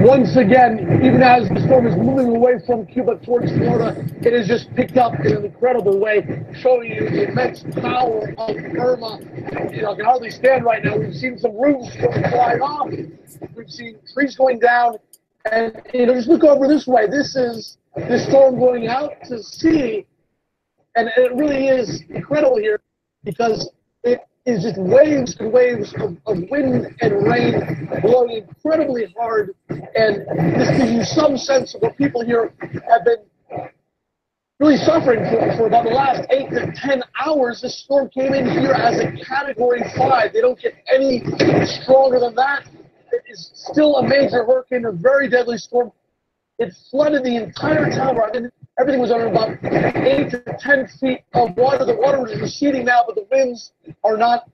once again, even as the storm is moving away from Cuba towards Florida, it has just picked up in an incredible way, showing you the immense power of Irma. You know, I can hardly stand right now. We've seen some roofs flying off. We've seen trees going down. And, you know, just look over this way. This is the storm going out to sea. And it really is incredible here because it is just waves and waves of wind and rain blowing incredibly hard. And this gives you some sense of what people here have been really suffering for about the last 8 to 10 hours. This storm came in here as a Category 5. They don't get any stronger than that. It is still a major hurricane, a very deadly storm. It flooded the entire town. Everything was under about 8 to 10 feet of water. The water is receding now, but the winds are not.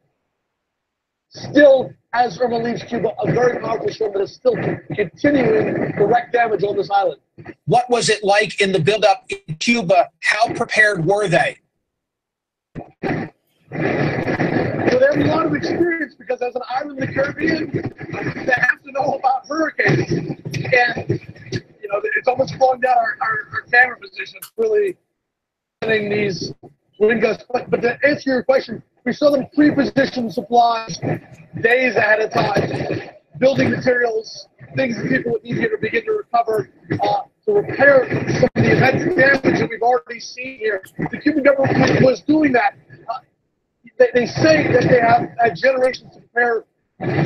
Still, as Irma leaves Cuba, a very powerful storm that is still continuing to wreak damage on this island. What was it like in the buildup in Cuba? How prepared were they? So they have a lot of experience because as an island in the Caribbean, they have to know about hurricanes. And, you know, it's almost slowing down our camera position. It's really getting these wind gusts. But to answer your question, we saw them pre-position supplies days ahead of time, building materials, things that people would need here to begin to recover, to repair some of the immense damage that we've already seen here. The Cuban government was doing that. They say that they have generations to prepare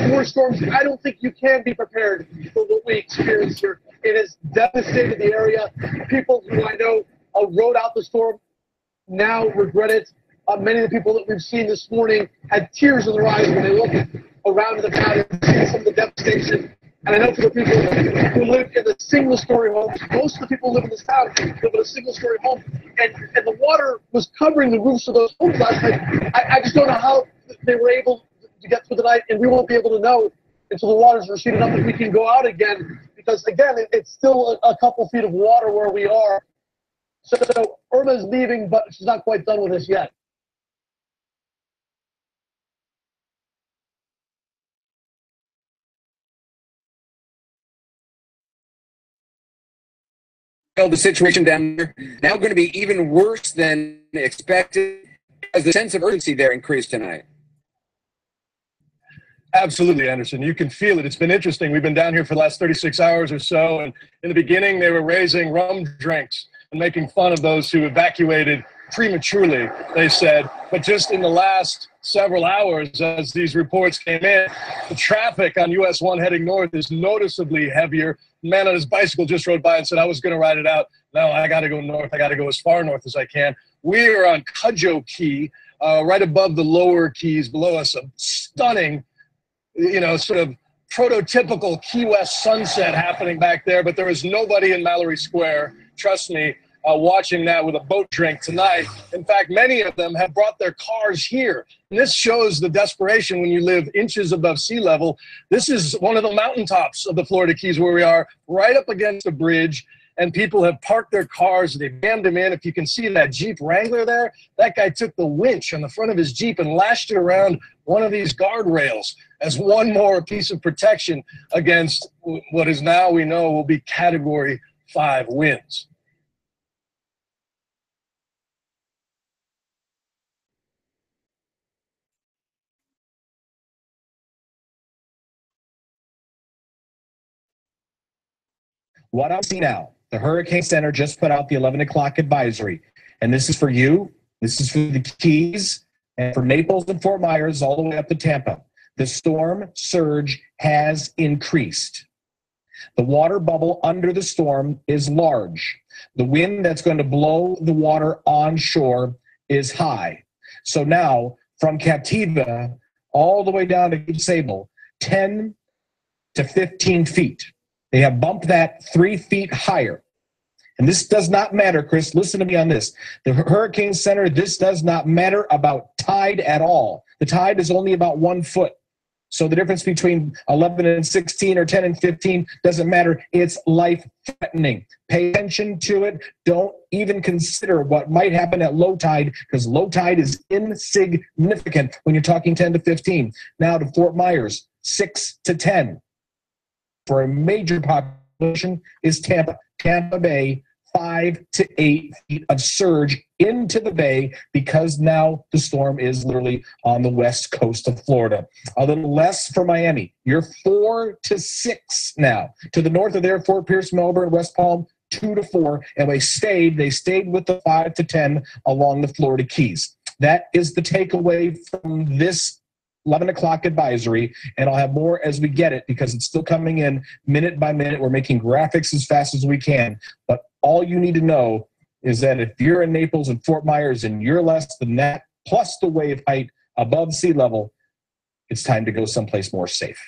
for storms. I don't think you can be prepared for what we experienced here. It has devastated the area. People who I know rode out the storm now regret it. Many of the people that we've seen this morning had tears in their eyes when they looked around the town and see some of the devastation. And I know for the people who live in the single-story homes, most of the people who live in this town live in a single-story home, and the water was covering the roofs of those homes last night. I just don't know how they were able to get through the night, and we won't be able to know until the waters recede enough that we can go out again, because, again, it's still a couple feet of water where we are. So Irma's leaving, but she's not quite done with this yet. The situation down there now going to be even worse than expected as the sense of urgency there increased tonight. Absolutely, Anderson. You can feel it. It's been interesting. We've been down here for the last 36 hours or so, and in the beginning they were raising rum drinks and making fun of those who evacuated prematurely, they said. But just in the last several hours, as these reports came in, the traffic on US 1 heading north is noticeably heavier. The man on his bicycle just rode by and said, I was going to ride it out. No, I got to go north. I got to go as far north as I can. We are on Cudjoe Key, right above the lower keys below us. A stunning, you know, sort of prototypical Key West sunset happening back there, but there is nobody in Mallory Square, trust me, watching that with a boat drink tonight. In fact, many of them have brought their cars here. And this shows the desperation when you live inches above sea level. This is one of the mountaintops of the Florida Keys where we are, right up against a bridge, and people have parked their cars. They've jammed them in. If you can see that Jeep Wrangler there, that guy took the winch on the front of his Jeep and lashed it around one of these guardrails as one more piece of protection against what is now, we know, will be Category 5 winds. What I'm seeing now, the Hurricane Center just put out the 11 o'clock advisory. And this is for you. This is for the Keys and for Naples and Fort Myers all the way up to Tampa. The storm surge has increased. The water bubble under the storm is large. The wind that's going to blow the water onshore is high. So now from Captiva all the way down to Cape Sable, 10 to 15 feet. They have bumped that 3 feet higher. And this does not matter, Chris. Listen to me on this. The Hurricane Center, this does not matter about tide at all. The tide is only about 1 foot. So the difference between 11 and 16 or 10 and 15 doesn't matter. It's life-threatening. Pay attention to it. Don't even consider what might happen at low tide, because low tide is insignificant when you're talking 10 to 15. Now to Fort Myers, 6 to 10. for a major population is Tampa. Tampa Bay, 5 to 8 feet of surge into the bay because now the storm is literally on the west coast of Florida. A little less for Miami. You're 4 to 6 now. To the north of there, Fort Pierce, Melbourne, West Palm, 2 to 4. And they stayed with the 5 to 10 along the Florida Keys. That is the takeaway from this 11 o'clock advisory, and I'll have more as we get it because it's still coming in minute by minute. We're making graphics as fast as we can, but all you need to know is that if you're in Naples and Fort Myers and you're less than that, plus the wave height above sea level, it's time to go someplace more safe.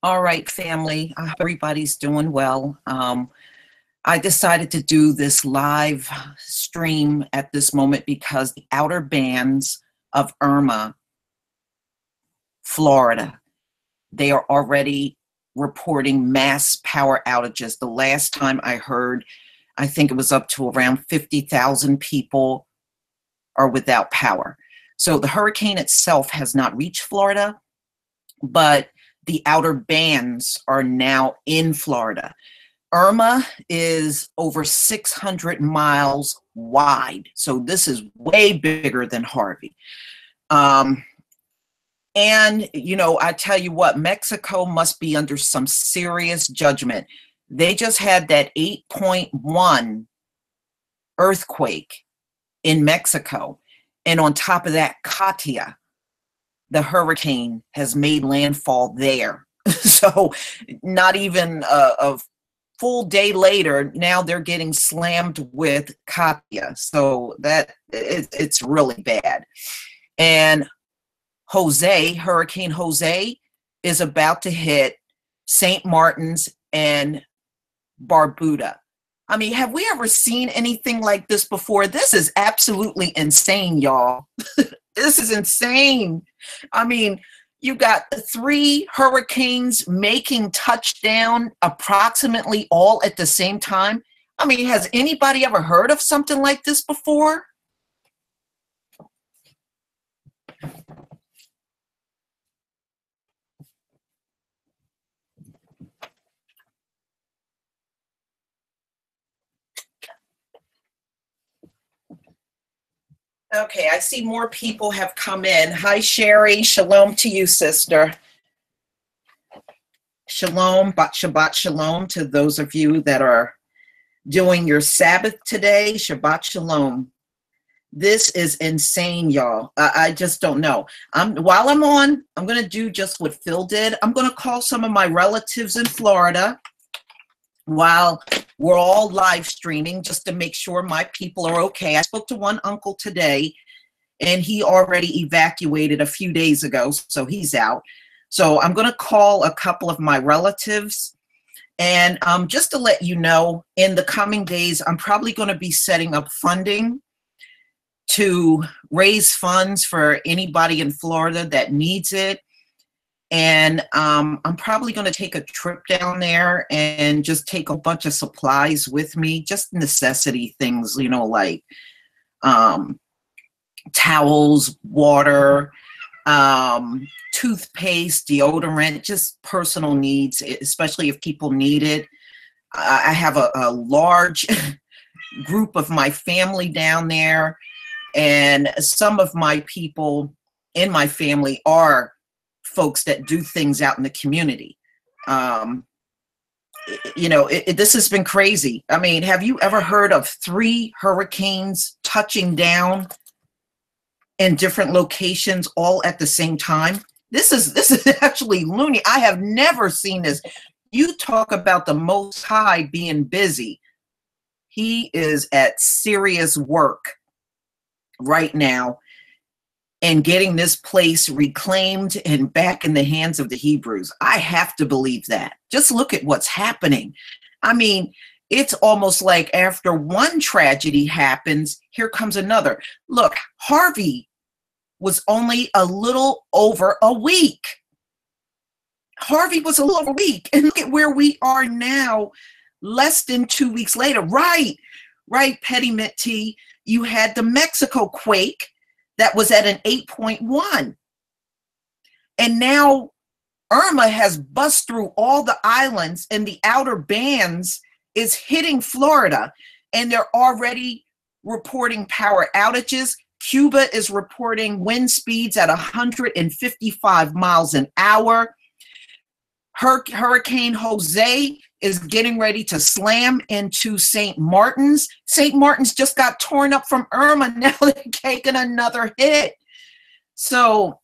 All right, family. I hope everybody's doing well. I decided to do this live stream at this moment because the outer bands of Irma, Florida, they are already reporting mass power outages. The last time I heard, I think it was up to around 50,000 people are without power. So the hurricane itself has not reached Florida, but the outer bands are now in Florida. Irma is over 600 miles wide. So this is way bigger than Harvey. And, you know, I tell you what, Mexico must be under some serious judgment. They just had that 8.1 earthquake in Mexico. And on top of that, Katia, the hurricane, has made landfall there. So not even a full day later, now they're getting slammed with Katia. So that it's really bad. And Hurricane Jose is about to hit St. Martin's and Barbuda. I mean, have we ever seen anything like this before? This is absolutely insane, y'all. This is insane. I mean, you got 3 hurricanes making touchdown approximately all at the same time. I mean, has anybody ever heard of something like this before? Okay, I see more people have come in. Hi, Sherry. Shalom to you, sister. Shalom, Shabbat Shalom to those of you that are doing your Sabbath today. Shabbat Shalom. This is insane, y'all. I just don't know. While I'm on, I'm going to do just what Phil did. I'm going to call some of my relatives in Florida while we're all live streaming just to make sure my people are okay. I spoke to one uncle today, and he already evacuated a few days ago, so he's out. So I'm going to call a couple of my relatives. And just to let you know, in the coming days, I'm probably going to be setting up funding to raise funds for anybody in Florida that needs it. And I'm probably going to take a trip down there and just take a bunch of supplies with me, just necessity things, you know, like towels, water, toothpaste, deodorant, just personal needs, especially if people need it. I have a large group of my family down there, and some of my people in my family are folks that do things out in the community. You know, this has been crazy. I mean, have you ever heard of 3 hurricanes touching down in different locations all at the same time? This is actually loony. I have never seen this. You talk about the Most High being busy. He is at serious work right now and getting this place reclaimed and back in the hands of the Hebrews. I have to believe that. Just look at what's happening. I mean, it's almost like after one tragedy happens, here comes another. Look, Harvey was only a little over a week. Harvey was a little over a week. And look at where we are now, less than 2 weeks later. Right, Petty Mint T. You had the Mexico quake that was at an 8.1. And now Irma has bust through all the islands, and the outer bands is hitting Florida, and they're already reporting power outages. Cuba is reporting wind speeds at 155 miles an hour. Hurricane Jose is getting ready to slam into St. Martin's. St. Martin's just got torn up from Irma. Now they're taking another hit. So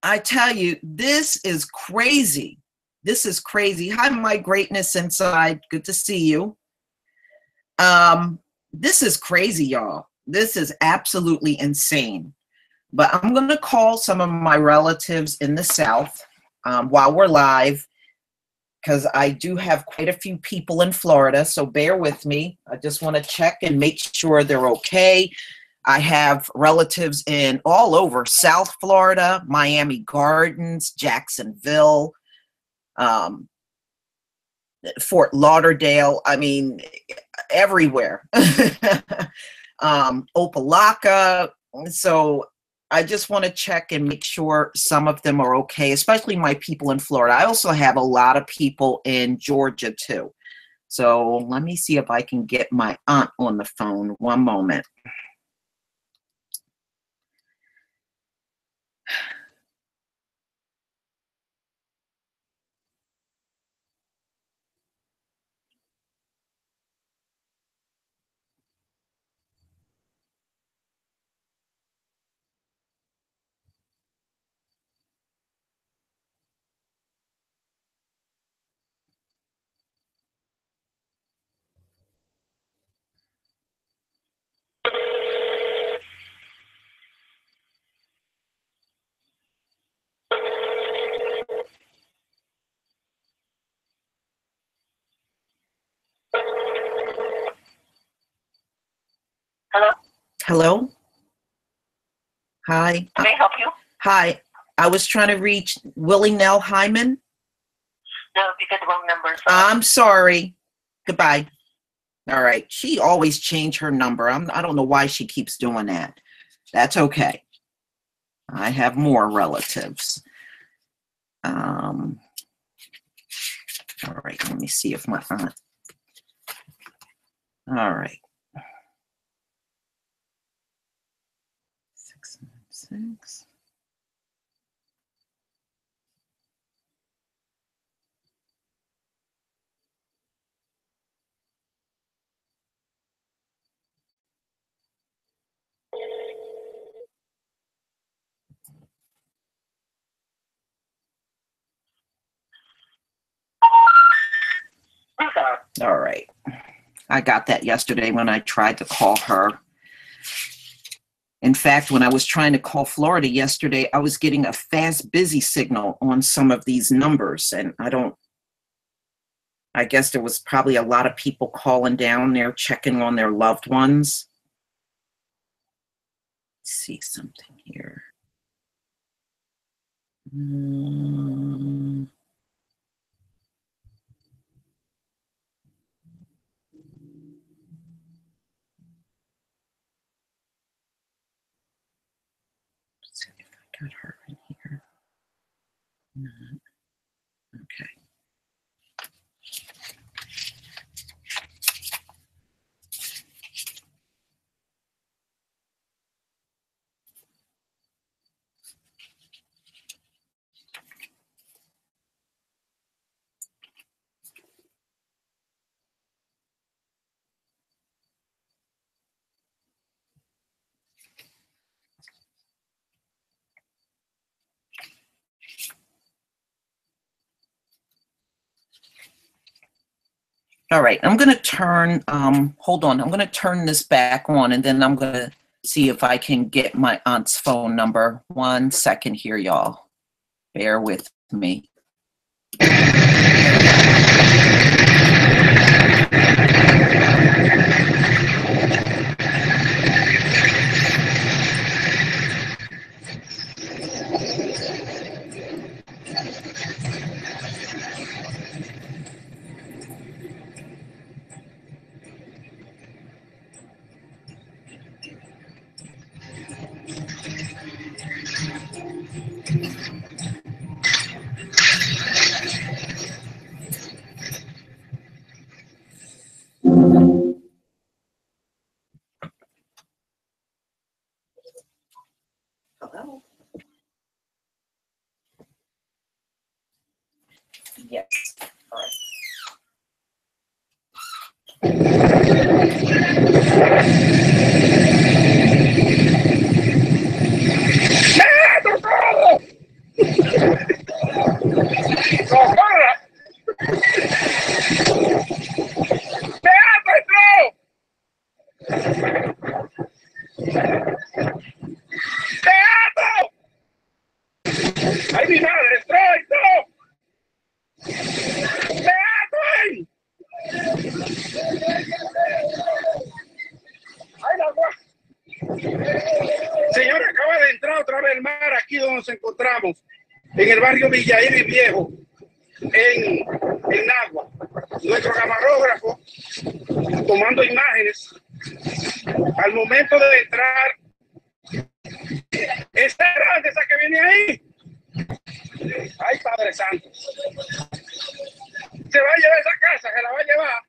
I tell you, this is crazy. This is crazy. Hi, my greatness inside. Good to see you. This is crazy, y'all. This is absolutely insane. But I'm going to call some of my relatives in the South while we're live, because I do have quite a few people in Florida, so bear with me. I just want to check and make sure they're okay. I have relatives in all over South Florida, Miami Gardens, Jacksonville, Fort Lauderdale, I mean, everywhere. Opelika. So I just want to check and make sure some of them are okay, especially my people in Florida. I also have a lot of people in Georgia too. So let me see if I can get my aunt on the phone. One moment. Hello? Hello? Hi. Can I help you? Hi. I was trying to reach Willie Nell Hyman. No, you got the wrong number. I'm sorry. Goodbye. All right. She always changed her number. I don't know why she keeps doing that. That's okay. I have more relatives. All right. Let me see if my aunt. All right. 696. All right. I got that yesterday when I tried to call her. In fact, when I was trying to call Florida yesterday, I was getting a fast busy signal on some of these numbers. And I guess there was probably a lot of people calling down there, checking on their loved ones. Let's see something here. got her in here. Not. Okay. All right, I'm going to turn, hold on, I'm going to turn this back on and then I'm going to see if I can get my aunt's phone number. 1 second here, y'all. Bear with me. Hello? Yes. All right. ¡Ay, mi madre! ¡Estoy! ¡No! ¡Ay! ¡Ay, la señora, acaba de entrar otra vez el mar aquí donde nos encontramos, en el barrio Villaín y Viejo, en Nagua. Nuestro camarógrafo, tomando imágenes, al momento de entrar, esta grande esa que viene ahí. Ay, Padre Santo. Se va a llevar esa casa, se la va a llevar.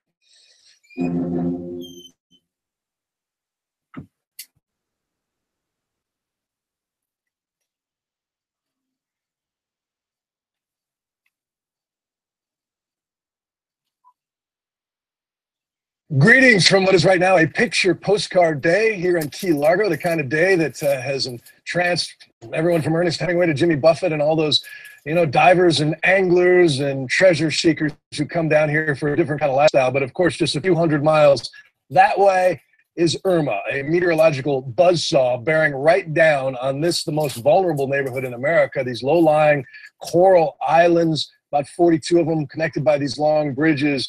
Greetings from what is right now a picture postcard day here in Key Largo, the kind of day that has entranced everyone from Ernest Hemingway to Jimmy Buffett and all those, divers and anglers and treasure seekers who come down here for a different kind of lifestyle. But of course, just a few hundred miles that way is Irma, a meteorological buzzsaw bearing right down on this, the most vulnerable neighborhood in America, these low-lying coral islands, about 42 of them connected by these long bridges.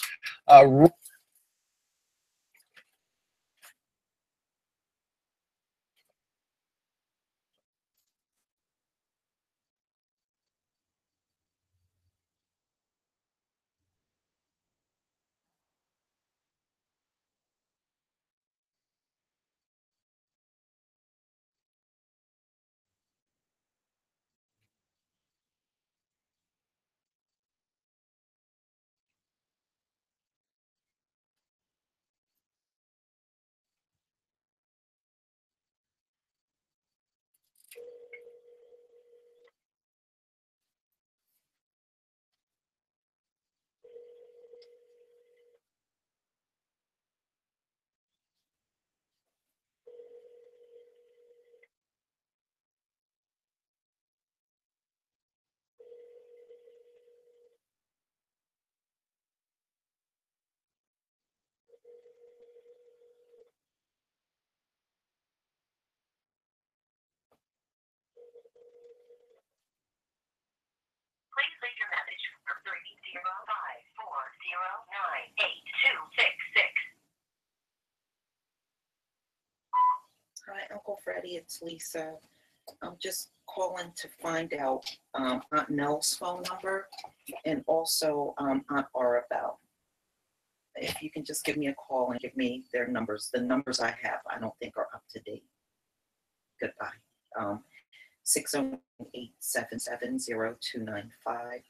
Please leave your message for 305-409-8266. Hi, Uncle Freddie, it's Lisa. I'm just calling to find out Aunt Nell's phone number and also Aunt Arabelle. If you can just give me a call and give me their numbers. The numbers I have, I don't think are up to date. Goodbye. 608-770-295,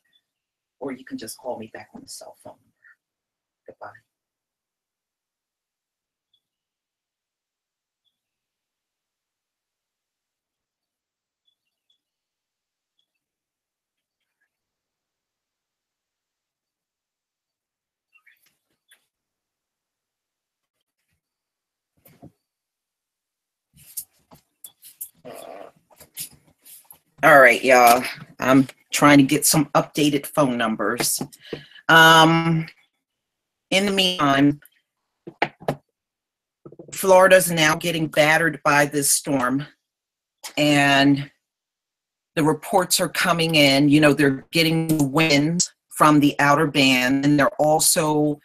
or you can just call me back on the cell phone number. Goodbye. All right, y'all. I'm trying to get some updated phone numbers. In the meantime, Florida's now getting battered by this storm, and the reports are coming in. You know, they're getting winds from the outer band, and there also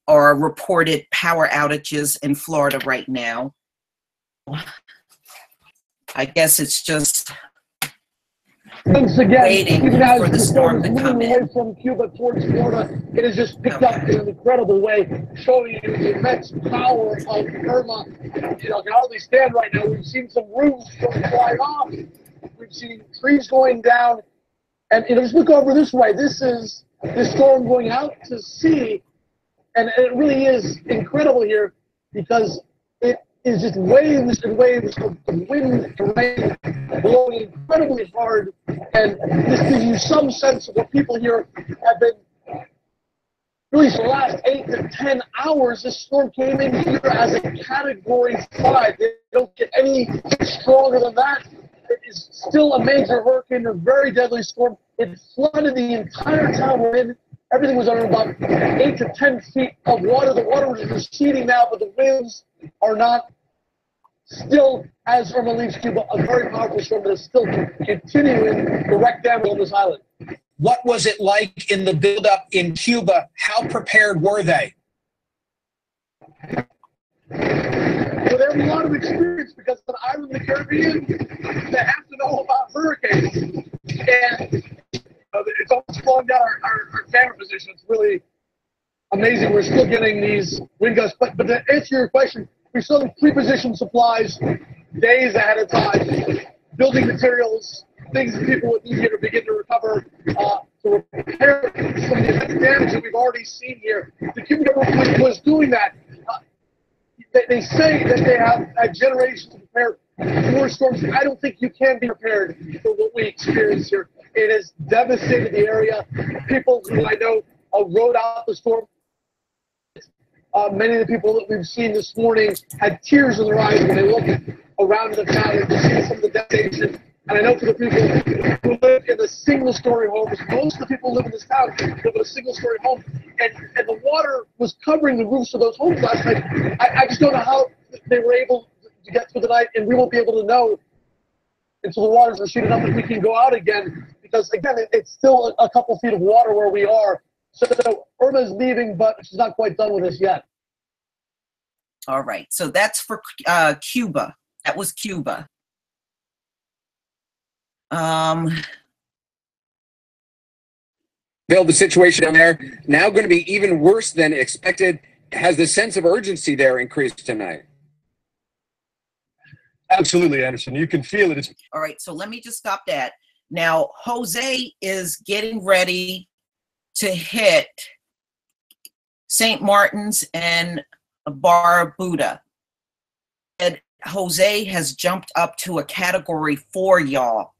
are reported power outages in Florida right now. I guess it's just Once again, waiting even as for the storm to is come moving in. away from Cuba towards Florida, it has just picked up in an incredible way, showing you the immense power of Irma. You know, I can hardly stand right now. We've seen some roofs flying off. We've seen trees going down. And you know, just look over this way. This is the storm going out to sea. And it really is incredible here because it is just waves and waves of wind and rain blowing incredibly hard. And this gives you some sense of what people here have been, really for the last 8 to 10 hours. This storm came in here as a Category 5. They don't get any stronger than that. It is still a major hurricane, a very deadly storm. It flooded the entire town we're in. Everything was under about 8 to 10 feet of water. The water is receding now, but the winds are not. Still, as Irma leaves Cuba, a very powerful storm that is still continuing to wreak damage on this island. What was it like in the buildup in Cuba? How prepared were they? So they have a lot of experience because it's an island in the Caribbean. They have to know about hurricanes. And it's almost slowing down our camera position. It's really amazing. We're still getting these wind gusts. But to answer your question, we still have pre-positioned supplies days ahead of time, building materials, things that people would need here to begin to recover, to repair some of the damage that we've already seen here. The Cuban government was doing that. They say that they have a generation to prepare for storms. I don't think you can be prepared for what we experience here. It has devastated the area. People who I know rode out the storm. Many of the people that we've seen this morning had tears in their eyes when they look around the town and see some of the devastation. And I know for the people who live in the single-story homes, most of the people who live in this town live in a single-story home, and the water was covering the roofs of those homes last night. I just don't know how they were able to get through the night, and we won't be able to know until the waters receded enough that we can go out again, because, again, it's still a couple feet of water where we are. So Irma's leaving, but she's not quite done with us yet. All right, so that's for Cuba. That was Cuba. Bill, the situation down there now going to be even worse than expected. Has the sense of urgency there increased tonight? Absolutely, Anderson. You can feel it. All right, so let me just stop that. Now, Jose is getting ready to hit St. Martin's and Barbuda. And Jose has jumped up to a Category 4, y'all.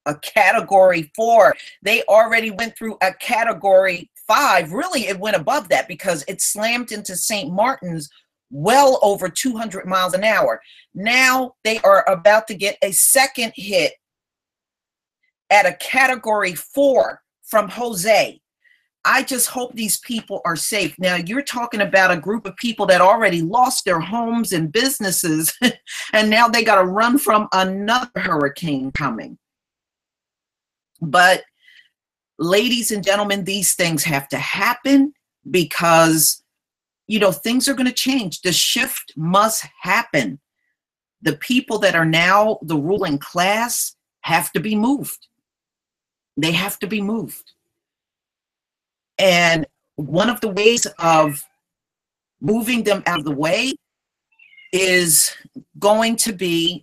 A Category 4. They already went through a Category 5. Really, it went above that because it slammed into St. Martin's well over 200 miles an hour. Now they are about to get a second hit at a Category 4 from Jose. I just hope these people are safe. Now, you're talking about a group of people that already lost their homes and businesses, and now they got to run from another hurricane coming. But, ladies and gentlemen, these things have to happen because, you know, things are going to change. The shift must happen. The people that are now the ruling class have to be moved. They have to be moved. And one of the ways of moving them out of the way is going to be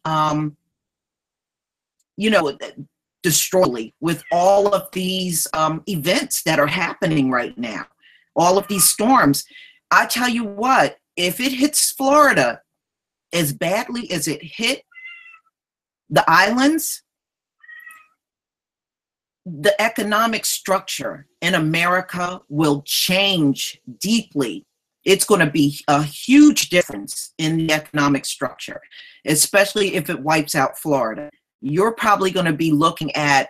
destroyed with all of these events that are happening right now, all of these storms. I tell you what, if it hits Florida as badly as it hit the islands, the economic structure in America will change deeply. It's going to be a huge difference in the economic structure, especially if it wipes out Florida. You're probably going to be looking at,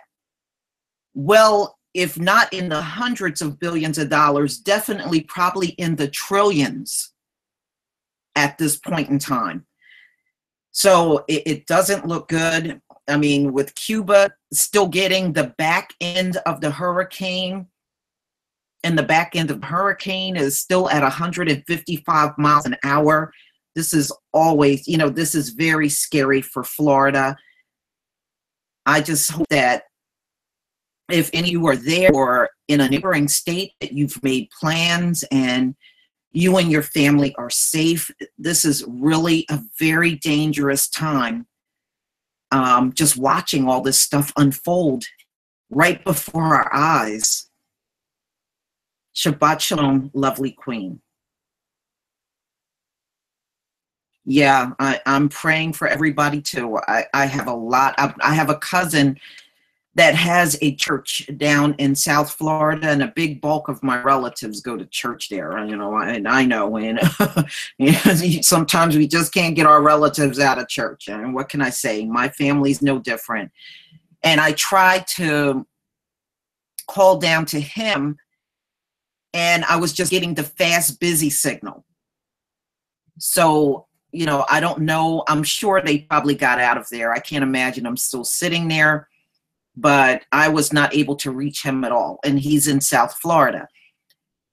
well, if not in the hundreds of billions of dollars, definitely probably in the trillions at this point in time. So it doesn't look good. I mean, with Cuba still getting the back end of the hurricane, and the back end of the hurricane is still at 155 miles an hour. This is always, this is very scary for Florida. I just hope that if any of you are there or in a neighboring state, that you've made plans and you and your family are safe. This is really a very dangerous time. Just watching all this stuff unfold right before our eyes. Shabbat Shalom, lovely queen. Yeah, I'm praying for everybody too. I have a lot. I have a cousin that has a church down in South Florida, and a big bulk of my relatives go to church there. And I know, and sometimes we just can't get our relatives out of church. And what can I say? My family's no different. And I tried to call down to him, and I was just getting the fast busy signal. So, I don't know. I'm sure they probably got out of there. I can't imagine I'm still sitting there, but I was not able to reach him at all. And he's in South Florida.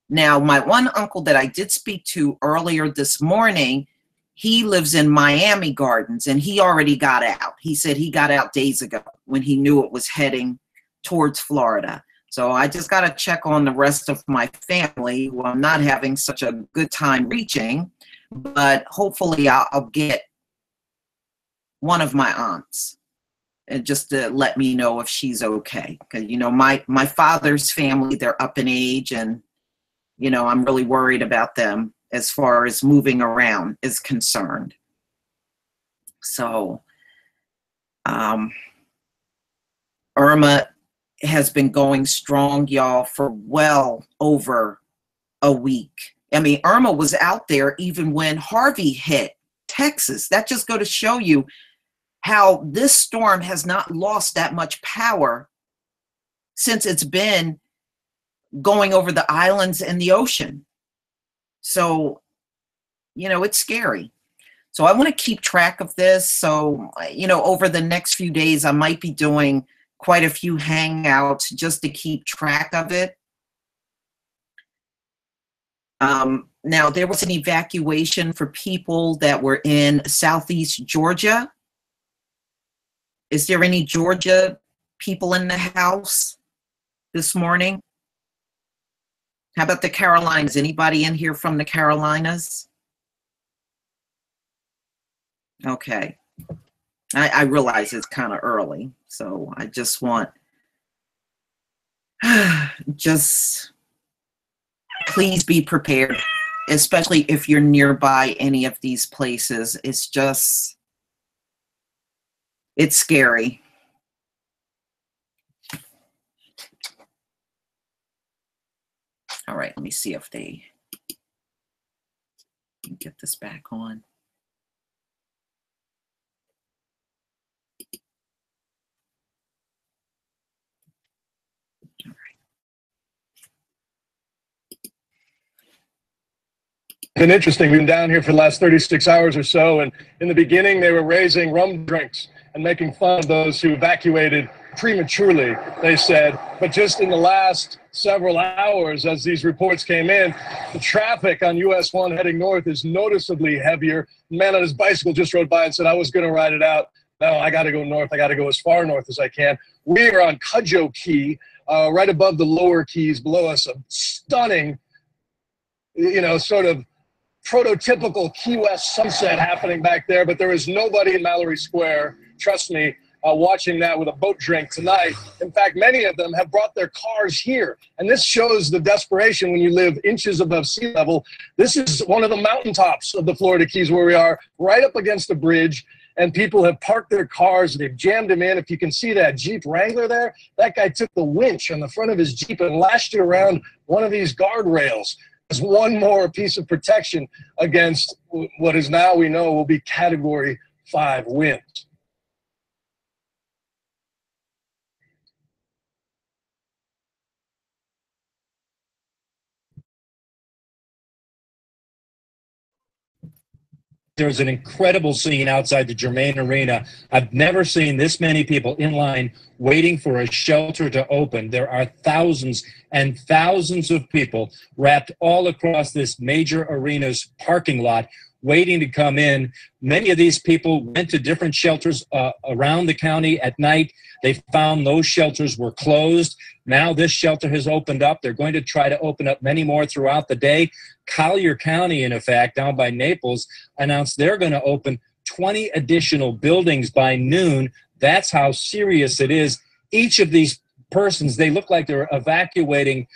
Now, my one uncle that I did speak to earlier this morning, he lives in Miami Gardens, and he already got out. He said he got out days ago when he knew it was heading towards Florida. So I just got to check on the rest of my family who I'm not having such a good time reaching, but hopefully I'll get one of my aunts and just to let me know if she's okay. Because, my father's family, they're up in age, and, I'm really worried about them as far as moving around is concerned. So, Irma has been going strong, y'all, for well over a week. I mean, Irma was out there even when Harvey hit Texas. That just go to show you how this storm has not lost that much power since it's been going over the islands and the ocean. So, it's scary. So I want to keep track of this. So, over the next few days, I might be doing quite a few hangouts just to keep track of it. Now, there was an evacuation for people that were in Southeast Georgia. Is there any Georgia people in the house this morning? How about the Carolinas? Anybody in here from the Carolinas? Okay. I realize it's kind of early, so I just want, just please be prepared, especially if you're nearby any of these places. It's scary. All right, let me see if they can get this back on. Been interesting. We've been down here for the last 36 hours or so, and in the beginning they were raising rum drinks and making fun of those who evacuated prematurely, they said. But just in the last several hours, as these reports came in, the traffic on US 1 heading north is noticeably heavier. The man on his bicycle just rode by and said, I was going to ride it out. No, I got to go north. I got to go as far north as I can. We are on Cudjoe Key, right above the lower keys below us. A stunning, sort of prototypical Key West sunset happening back there, but there is nobody in Mallory Square, trust me, watching that with a boat drink tonight. In fact, many of them have brought their cars here. And this shows the desperation when you live inches above sea level. This is one of the mountaintops of the Florida Keys where we are, right up against a bridge. And people have parked their cars. They've jammed them in. If you can see that Jeep Wrangler there, that guy took the winch on the front of his Jeep and lashed it around one of these guardrails. There's one more piece of protection against what is now we know will be Category 5 winds. There's an incredible scene outside the Germain Arena. I've never seen this many people in line waiting for a shelter to open. There are thousands and thousands of people wrapped all across this major arena's parking lot waiting to come in. Many of these people went to different shelters around the county at night. They found those shelters were closed. Now this shelter has opened up. They're going to try to open up many more throughout the day. Collier County, in effect, down by Naples, announced they're going to open 20 additional buildings by noon. That's how serious it is. Each of these persons, they look like they're evacuating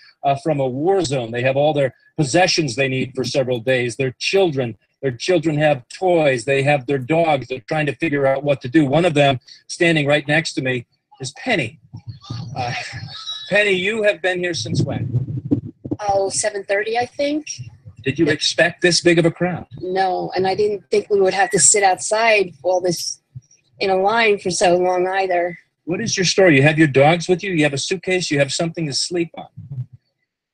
from a war zone. They have all their possessions they need for several days. Their children have toys. They have their dogs. They're trying to figure out what to do. One of them, standing right next to me, is Penny. Penny, you have been here since when? Oh, 7:30, I think. Did you expect this big of a crowd? No, and I didn't think we would have to sit outside all this in a line for so long either. What is your story? You have your dogs with you? You have a suitcase? You have something to sleep on?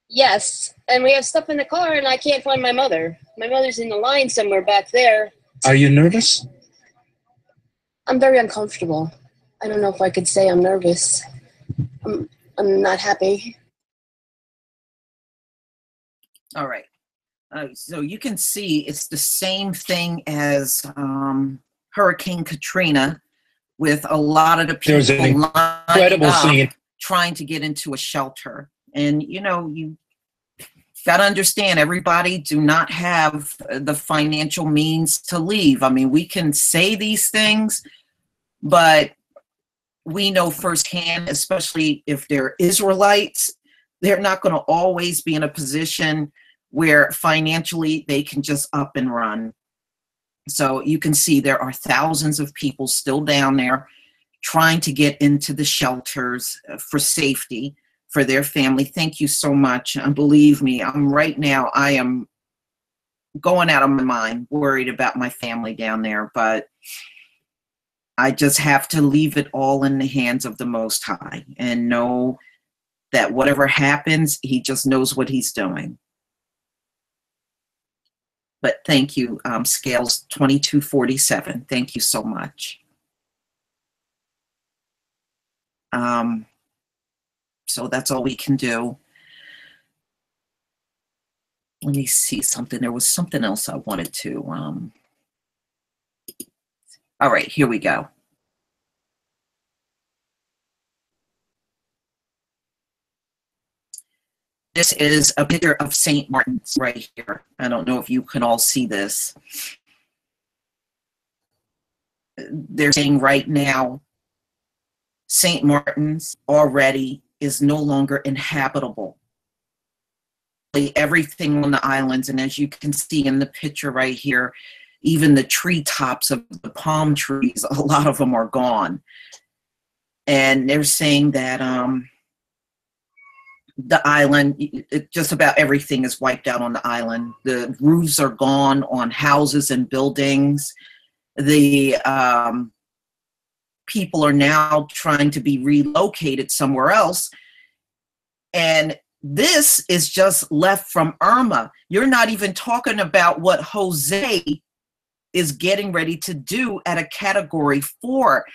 Yes, and we have stuff in the car, and I can't find my mother. My mother's in the line somewhere back there. Are you nervous? I'm very uncomfortable. I don't know if I could say I'm nervous. I'm not happy. All right. So you can see it's the same thing as Hurricane Katrina, with a lot of the people There's an incredible scene trying to get into a shelter. And, you know, you got to understand, everybody do not have the financial means to leave. I mean, we can say these things, but we know firsthand, especially if they're Israelites, they're not going to always be in a position where financially they can just up and run. So you can see there are thousands of people still down there trying to get into the shelters for safety for their family. Thank you so much. And believe me, I am going out of my mind worried about my family down there, but I just have to leave it all in the hands of the Most High and know that whatever happens, he just knows what he's doing. But thank you, Scales 2247. Thank you so much. So that's all we can do. Let me see something. There was something else I wanted to. All right, here we go. This is a picture of St. Martin's right here. I don't know if you can all see this. They're saying right now, St. Martin's already is no longer inhabitable. Everything on the islands, and as you can see in the picture right here, even the treetops of the palm trees, a lot of them are gone. And they're saying that the island, just about everything is wiped out on the island. The roofs are gone on houses and buildings. The people are now trying to be relocated somewhere else. And this is just left from Irma. You're not even talking about what Jose is getting ready to do at a Category 4.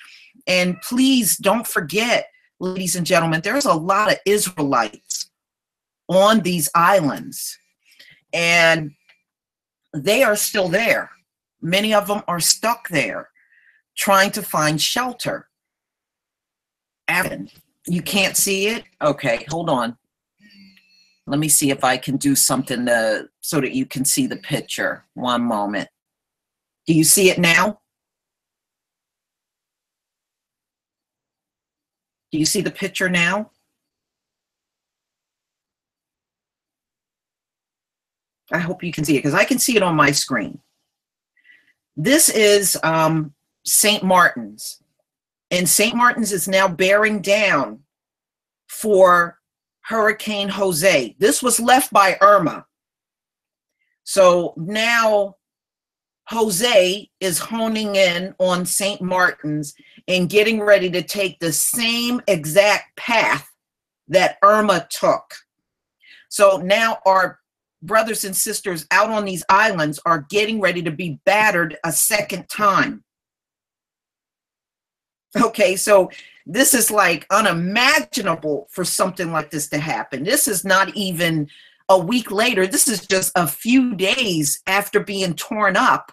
And please don't forget, ladies and gentlemen, there's a lot of Israelites on these islands, and they are still there. Many of them are stuck there trying to find shelter. You can't see it? Okay, hold on. Let me see if I can do something so that you can see the picture. One moment. Do you see it now? Do you see the picture now? I hope you can see it because I can see it on my screen. This is St. Martin's. And St. Martin's is now bearing down for Hurricane Jose. This was left by Irma. So now Jose is honing in on St. Martin's and getting ready to take the same exact path that Irma took. So now our brothers and sisters out on these islands are getting ready to be battered a second time. Okay, so this is like unimaginable for something like this to happen. This is not even a week later. This is just a few days after being torn up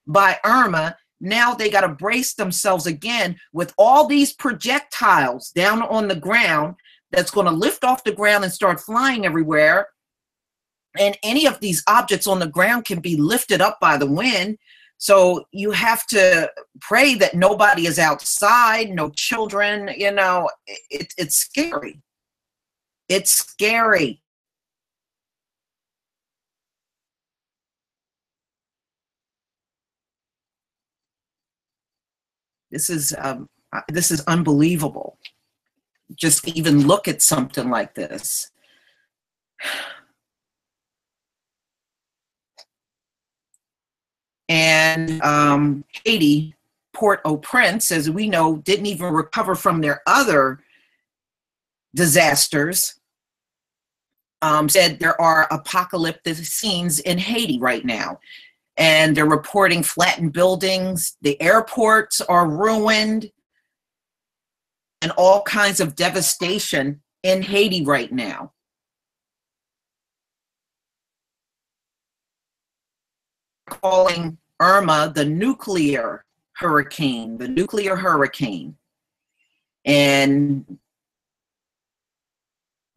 by Irma. Now they got to brace themselves again with all these projectiles down on the ground that's going to lift off the ground and start flying everywhere. And any of these objects on the ground can be lifted up by the wind. So you have to pray that nobody is outside, no children, you know, it's scary. It's scary. This is unbelievable. Just even look at something like this. And Haiti, Port-au-Prince, as we know, didn't even recover from their other disasters. Said there are apocalyptic scenes in Haiti right now. And they're reporting flattened buildings. The airports are ruined. And all kinds of devastation in Haiti right now. Calling Irma the nuclear hurricane, And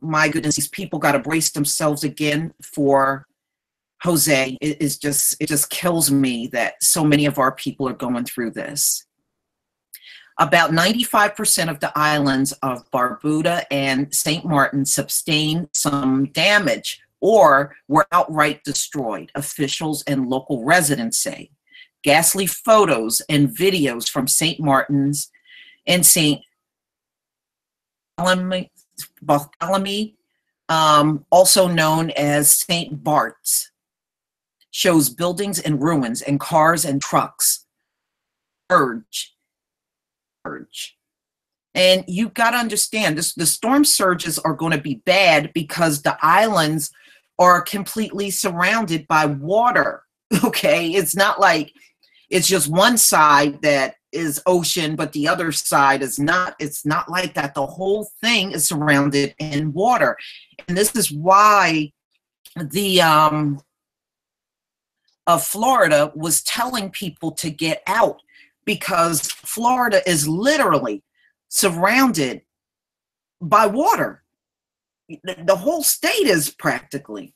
my goodness, these people got to brace themselves again for Jose. It just kills me that so many of our people are going through this. About 95% of the islands of Barbuda and St. Martin sustained some damage or were outright destroyed, officials and local residents say. Ghastly photos and videos from St. Martin's and St. Bartholomew, also known as St. Bart's, shows buildings in ruins and cars and trucks. Urge. And you've got to understand, the storm surges are going to be bad because the islands are completely surrounded by water. Okay, it's not like it's just one side that is ocean, but the other side is not. It's not like that. The whole thing is surrounded in water. And this is why the of Florida was telling people to get out, because Florida is literally surrounded by water. The whole state is practically.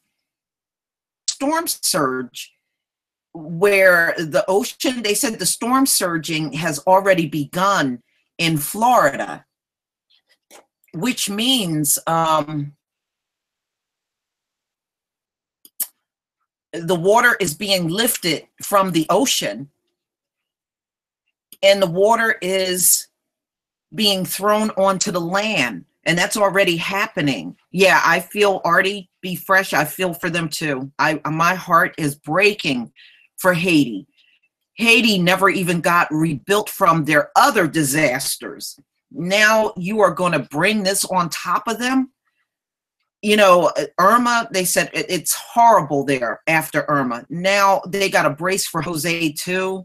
Storm surge, where the ocean, they said the storm surging has already begun in Florida, which means the water is being lifted from the ocean and the water is being thrown onto the land. And that's already happening. Yeah, I feel, Artie, be fresh. I feel for them too. My heart is breaking for Haiti. Haiti never even got rebuilt from their other disasters. Now you are going to bring this on top of them? You know, Irma, they said it's horrible there after Irma. Now they got to brace for Jose too.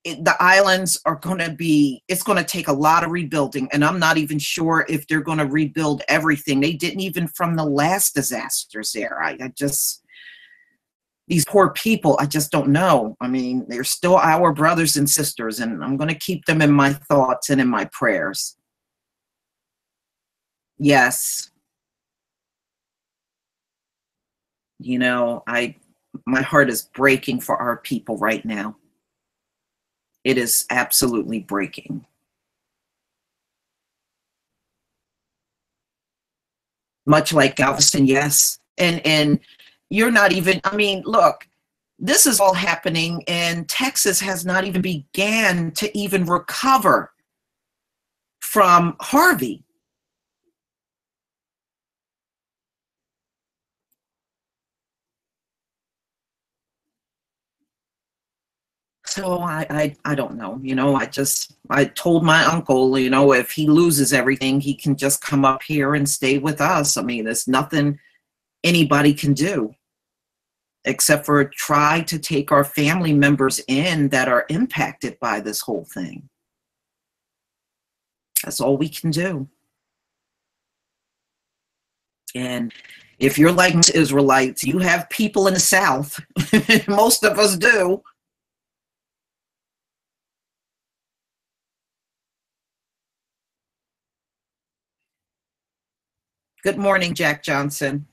The islands are going to be, it's going to take a lot of rebuilding, and I'm not even sure if they're going to rebuild everything. They didn't even from the last disasters there. I just, these poor people, I just don't know. I mean, they're still our brothers and sisters, and I'm going to keep them in my thoughts and in my prayers. Yes. You know, my heart is breaking for our people right now. It is absolutely breaking. much like Galveston, yes. And you're not even, I mean, look, this is all happening and Texas has not even began to even recover from Harvey. So I don't know, you know, I told my uncle, you know, if he loses everything, he can just come up here and stay with us. I mean, there's nothing anybody can do except for try to take our family members in that are impacted by this whole thing. That's all we can do. And if you're like Israelites, you have people in the South. Most of us do. Good morning, Jack Johnson.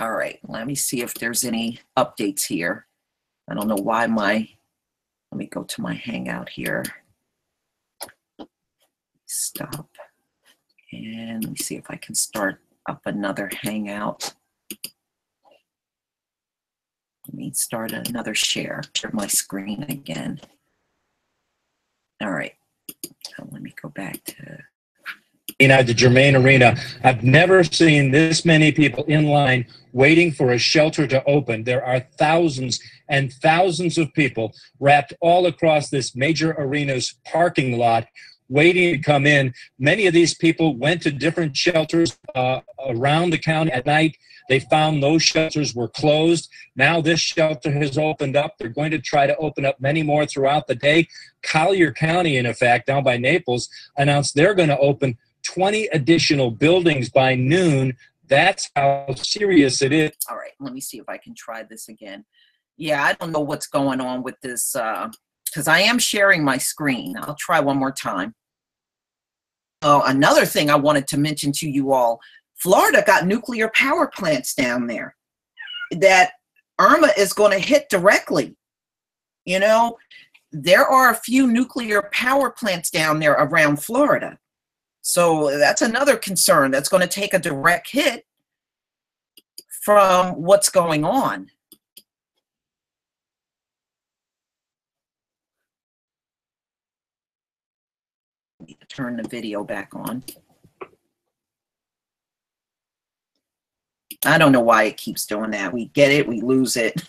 All right, let me see if there's any updates here. I don't know why let me go to my Hangout here. Stop. And let me see if I can start up another Hangout. Let me start another share my screen again. All right, so let me go back to at the Germain Arena. I've never seen this many people in line waiting for a shelter to open. There are thousands and thousands of people wrapped all across this major arena's parking lot waiting to come in. Many of these people went to different shelters around the county at night. They found those shelters were closed. Now this shelter has opened up. They're going to try to open up many more throughout the day. Collier County, in effect, down by Naples, announced they're going to open 20 additional buildings by noon. That's how serious it is. All right, let me see if I can try this again. Yeah, I don't know what's going on with this because I am sharing my screen. I'll try one more time. Oh, another thing I wanted to mention to you all, Florida got nuclear power plants down there that Irma is going to hit directly. You know, there are a few nuclear power plants down there around Florida. So that's another concern that's going to take a direct hit from what's going on. I need to turn the video back on. I don't know why it keeps doing that. We get it, we lose it.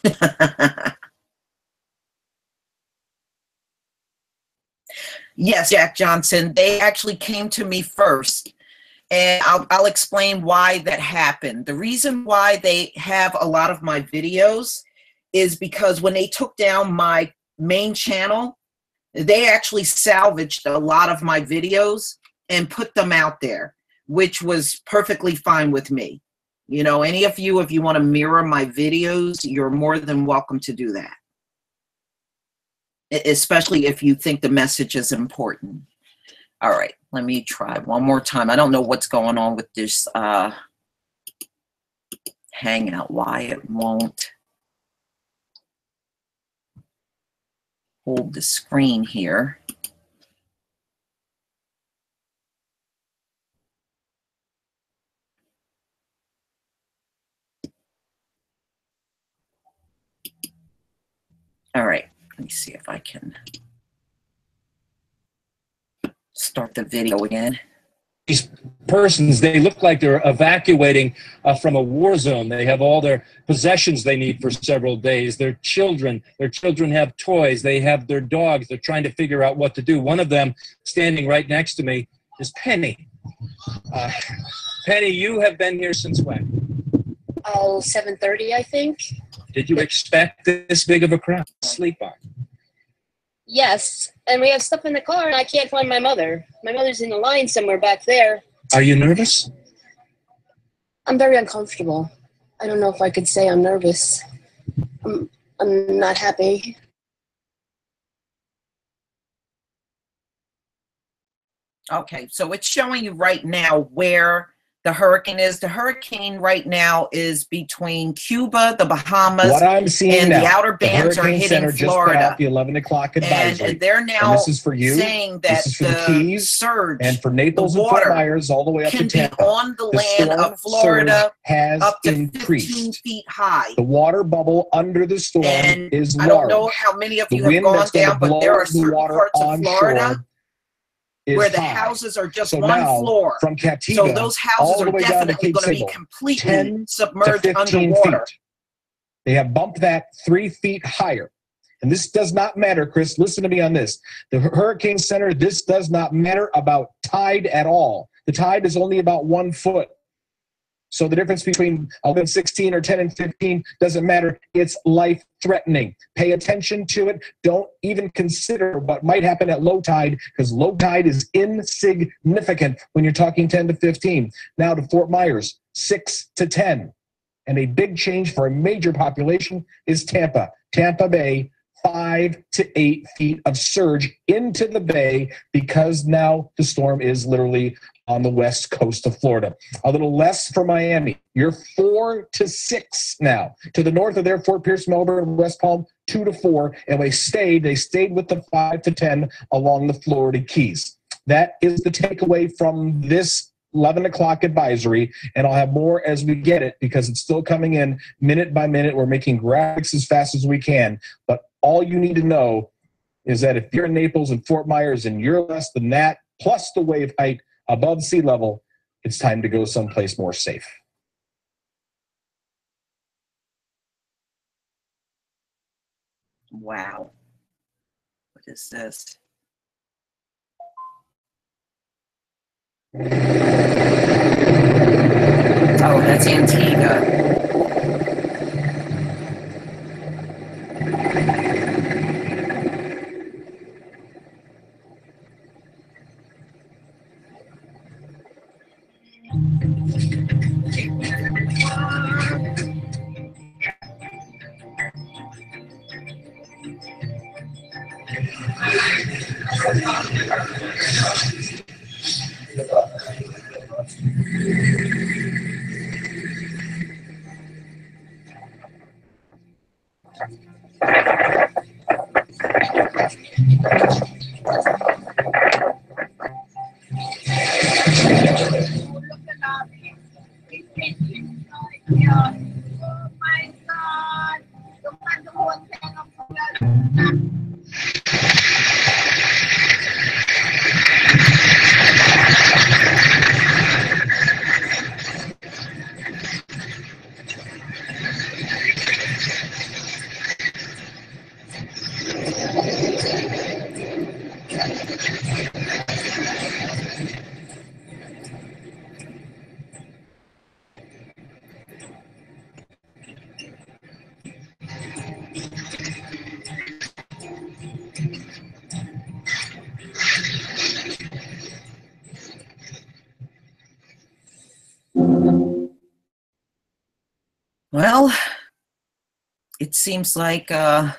Yes, Jack Johnson, they actually came to me first, and I'll explain why that happened. The reason why they have a lot of my videos is because when they took down my main channel, they actually salvaged a lot of my videos and put them out there, which was perfectly fine with me. You know, any of you, if you want to mirror my videos, you're more than welcome to do that. Especially if you think the message is important. All right, let me try one more time. I don't know what's going on with this Hangout, why it won't hold the screen here. All right, let me see if I can start the video again. These persons, they look like they're evacuating from a war zone. They have all their possessions they need for several days. Their children have toys. They have their dogs. They're trying to figure out what to do. One of them, standing right next to me, is Penny. Penny, you have been here since when? Oh, 7:30, I think. Did you expect this big of a crowd to sleep on? Yes, and we have stuff in the car, and I can't find my mother. My mother's in the line somewhere back there. Are you nervous? I'm very uncomfortable. I don't know if I could say I'm nervous. I'm not happy. Okay, so it's showing you right now where the hurricane is. The hurricane right now is between Cuba, the Bahamas, What I'm seeing and now, the outer the bands are Hurricane hitting Center just put Florida. out the 11 o'clock advisory. And they're And now this is for you, saying that this is for the Keys, surge, and for Naples the and Fort water Myers all the way up to can be Tampa. on the land storm of Florida surge has up to 15 increased. feet high. The water bubble under the storm And is I don't know large. how many of The you have wind gone that's going to down, but blow there are the certain water parts of Florida onshore is where the high. houses are just So one now, floor. from Captiva So those houses all are the way down to definitely Cape going to be Sable, completely 10 to submerged 15 underwater. feet. They have bumped that 3 feet higher. And this does not matter, Chris. Listen to me on this. The Hurricane Center, this does not matter about tide at all. The tide is only about 1 foot. So the difference between 11, 16 or 10 and 15 doesn't matter. It's life-threatening. Pay attention to it. Don't even consider what might happen at low tide, because low tide is insignificant when you're talking 10 to 15. Now to Fort Myers, 6 to 10. And a big change for a major population is Tampa. Tampa Bay, 5 to 8 feet of surge into the bay because now the storm is literally on the west coast of Florida. A little less for Miami. You're 4 to 6 now. To the north of there, Fort Pierce, Melbourne, West Palm, 2 to 4. And they stayed with the 5 to 10 along the Florida Keys. That is the takeaway from this 11 o'clock advisory, and I'll have more as we get it because it's still coming in minute by minute. We're making graphics as fast as we can, but all you need to know is that if you're in Naples and Fort Myers and you're less than that, plus the wave height above sea level, it's time to go someplace more safe. Wow. What is this? Oh, that's Antigua. Well, it seems like has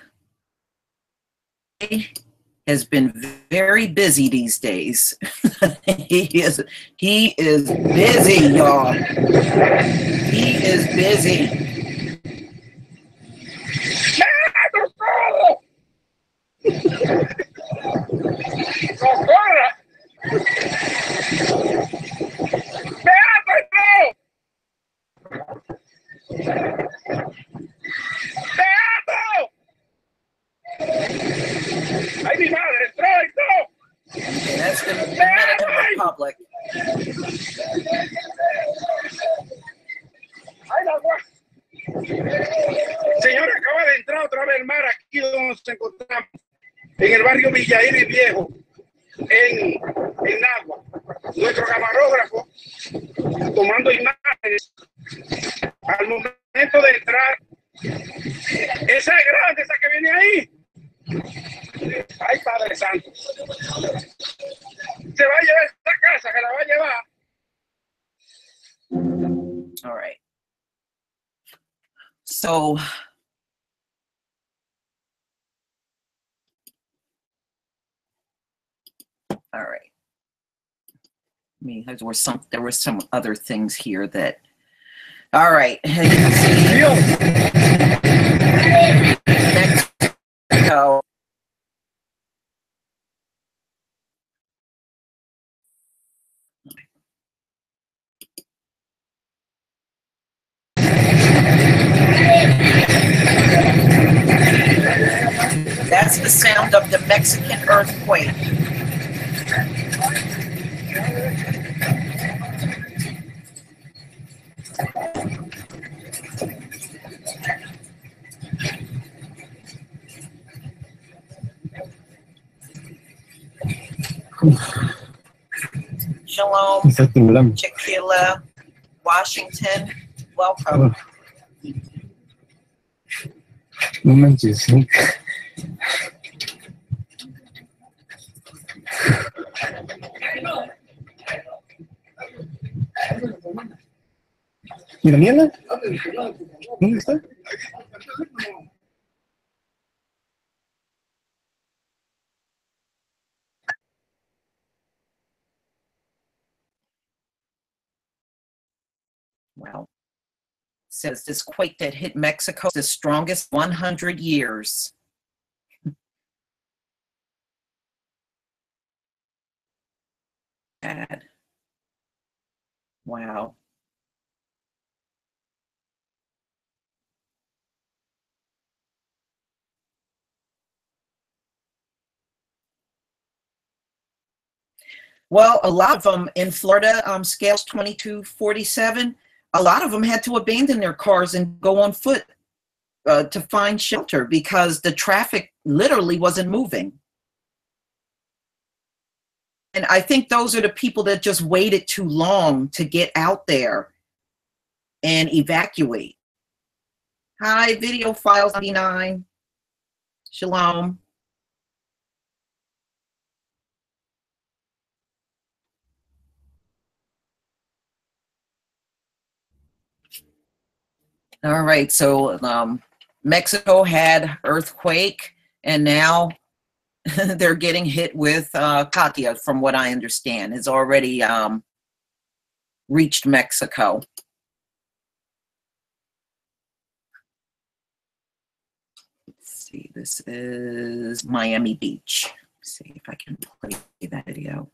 been very busy these days. he is busy, y'all. He is busy. ¡Ay, mi madre! ¡Entró, entró! Okay, that's the Dominican Republic. ¡Ay, la Señor, acaba de entrar otra vez el mar aquí donde nos encontramos, en el barrio Villaíri Viejo, en Nagua. Nuestro camarógrafo, tomando imágenes, al momento de entrar, esa es grande, esa que viene ahí. Ay, Padre Santo. Se va a llevar esta casa, que la va a llevar. All right. So all right. I mean, there were some other things here that. All right. As you can see, Mexico. That's the sound of the Mexican earthquake. Shalom, Chiquila, Washington, welcome. No manches. ¿Y la mierda? ¿Dónde está? Wow. Says this quake that hit Mexico is the strongest 100 years. Bad. Wow. Well, a lot of them in Florida, scales 2247, a lot of them had to abandon their cars and go on foot to find shelter because the traffic literally wasn't moving. And I think those are the people that just waited too long to get out there and evacuate. Hi, Video Files 99. Shalom. All right, so Mexico had earthquake, and now they're getting hit with Katia, from what I understand, has already reached Mexico. Let's see, this is Miami Beach. Let's see if I can play that video.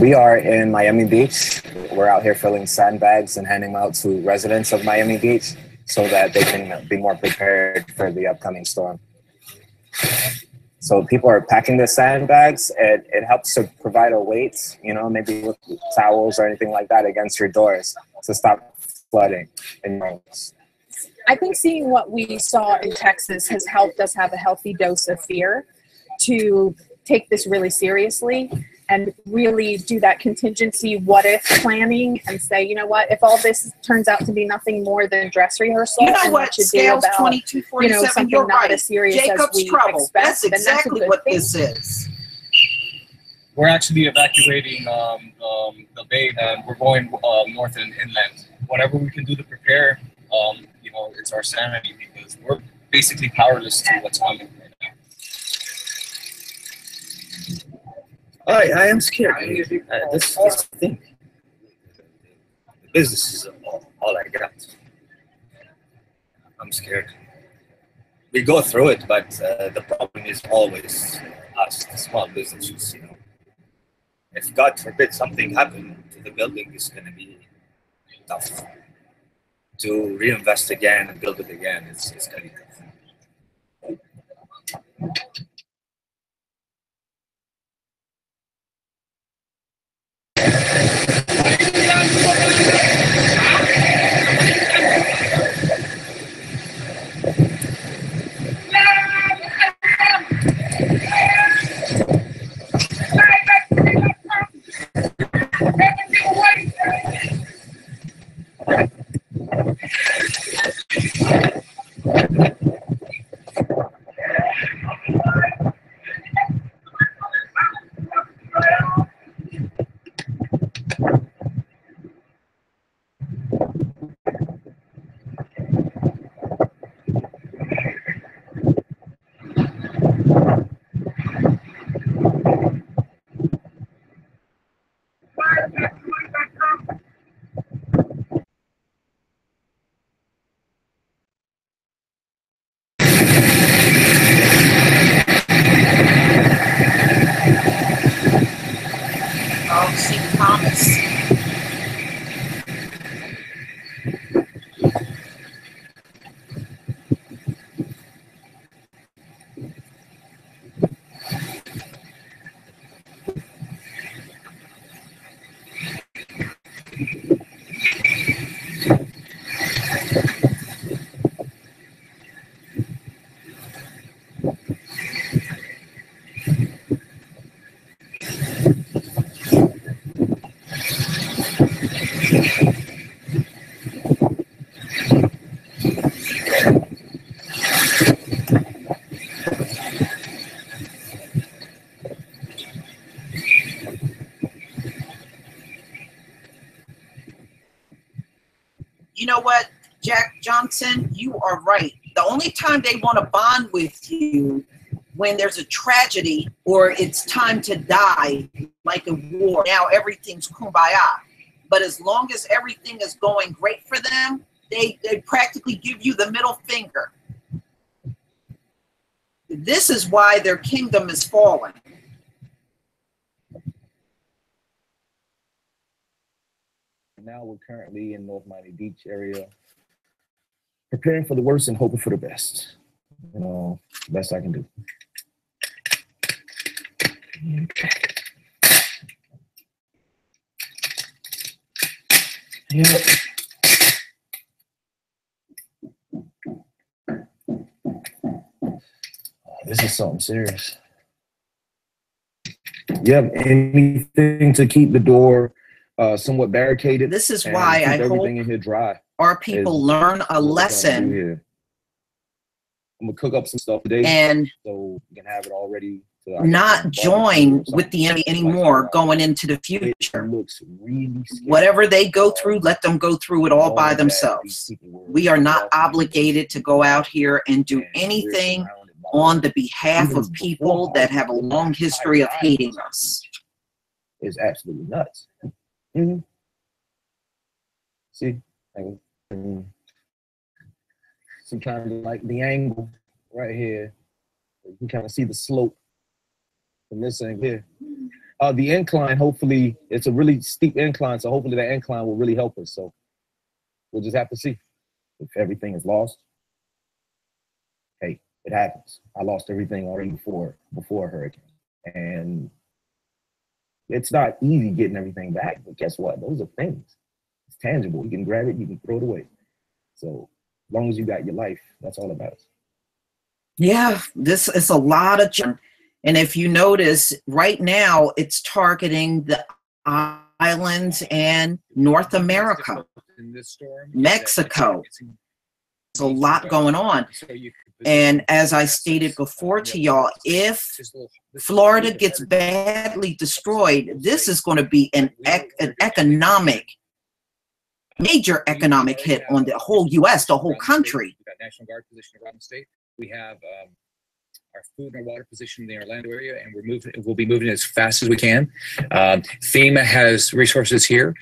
We are in Miami Beach. We're out here filling sandbags and handing them out to residents of Miami Beach so that they can be more prepared for the upcoming storm. So people are packing the sandbags. It helps to provide a weight, you know, maybe with towels or anything like that against your doors to stop flooding in your homes. I think seeing what we saw in Texas has helped us have a healthy dose of fear to take this really seriously and really do that contingency what if planning and say, you know what, if all this turns out to be nothing more than dress rehearsal, you know and what, you do about, 2247, you know, something you're not right. as serious Jacob's as we trouble. expect, That's then exactly that's what thing. this is. We're actually evacuating the bay, and we're going north and inland. Whatever we can do to prepare, you know, it's our sanity, because we're basically powerless to what's coming right now. I am scared. This is the thing. The business is all I got. I'm scared. We go through it, but the problem is always us, the small businesses, you know. If God forbid something happened to the building, it's going to be tough. To reinvest again and build it again, it's going to be tough. Johnson, you are right. The only time they want to bond with you when there's a tragedy or it's time to die, like a war. Now everything's kumbaya. But as long as everything is going great for them, they practically give you the middle finger. This is why their kingdom is falling. Now we're currently in North Miami Beach area, preparing for the worst and hoping for the best. You know, best I can do. Okay. Yeah. This is something serious. You have anything to keep the door somewhat barricaded? This is why I hope everything in here dry. Our people learn a lesson. I'm gonna cook up some stuff today, and so we can have it all ready. Not join with the enemy anymore going into the future. Whatever they go through, let them go through it all by themselves. We are not obligated to go out here and do anything on the behalf of people that have a long history of hating us. It's absolutely nuts. Mm-hmm. See, some kind of like the angle right here. You can kind of see the slope from this angle here. The incline, hopefully, it's a really steep incline, so hopefully that incline will really help us. So we'll just have to see if everything is lost. Hey, it happens. I lost everything already before a hurricane, and it's not easy getting everything back. But guess what? Those are things. It's tangible. You can grab it, you can throw it away. So as long as you got your life, that's all that matters. Yeah, this is a lot of junk. And if you notice, right now it's targeting the islands and North America, Mexico. There's a lot going on. And as I stated before to y'all, if Florida gets badly destroyed, this is going to be an major economic hit on the whole U.S., the whole country. We've got National Guard position around the state. We have our food and our water position in the Orlando area, and we'll be moving as fast as we can. FEMA has resources here,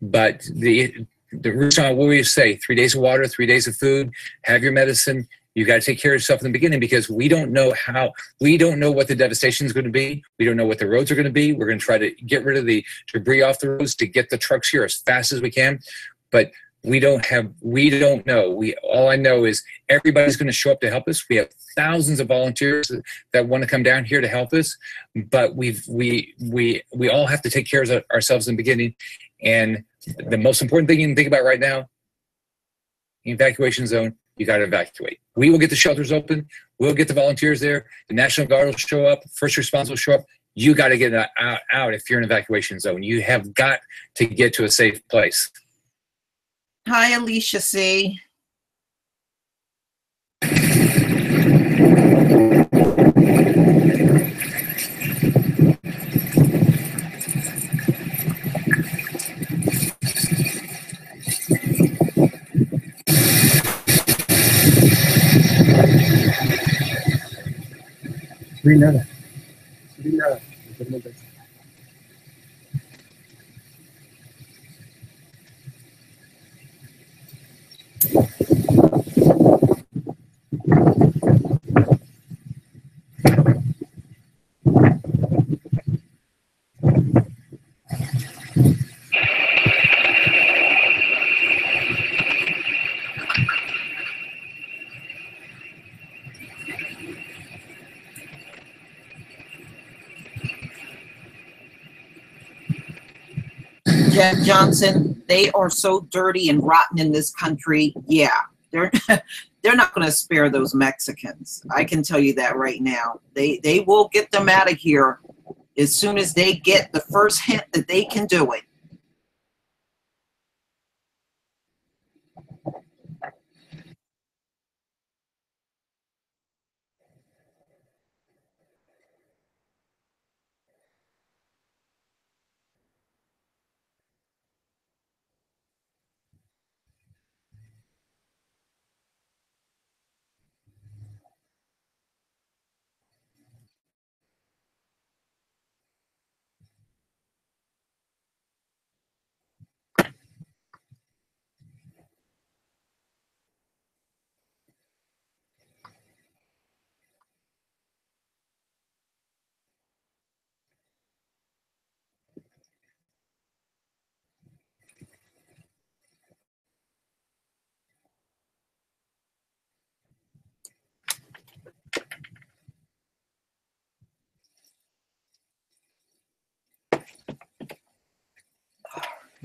but the reason I always say 3 days of water, 3 days of food, have your medicine. You got to take care of yourself in the beginning because we don't know what the devastation is going to be. We don't know what the roads are going to be. We're going to try to get rid of the debris off the roads to get the trucks here as fast as we can. But we don't know. All I know is everybody's going to show up to help us. We have thousands of volunteers that want to come down here to help us, but we all have to take care of ourselves in the beginning. And the most important thing you can think about right now, evacuation zone, you got to evacuate. We will get the shelters open. We'll get the volunteers there. The National Guard will show up. First responders will show up. You got to get out if you're in an evacuation zone. You have got to get to a safe place. Hi, Alicia C. Nada. Jeff Johnson, they are so dirty and rotten in this country. Yeah, they're not going to spare those Mexicans. I can tell you that right now. They will get them out of here as soon as they get the first hint that they can do it.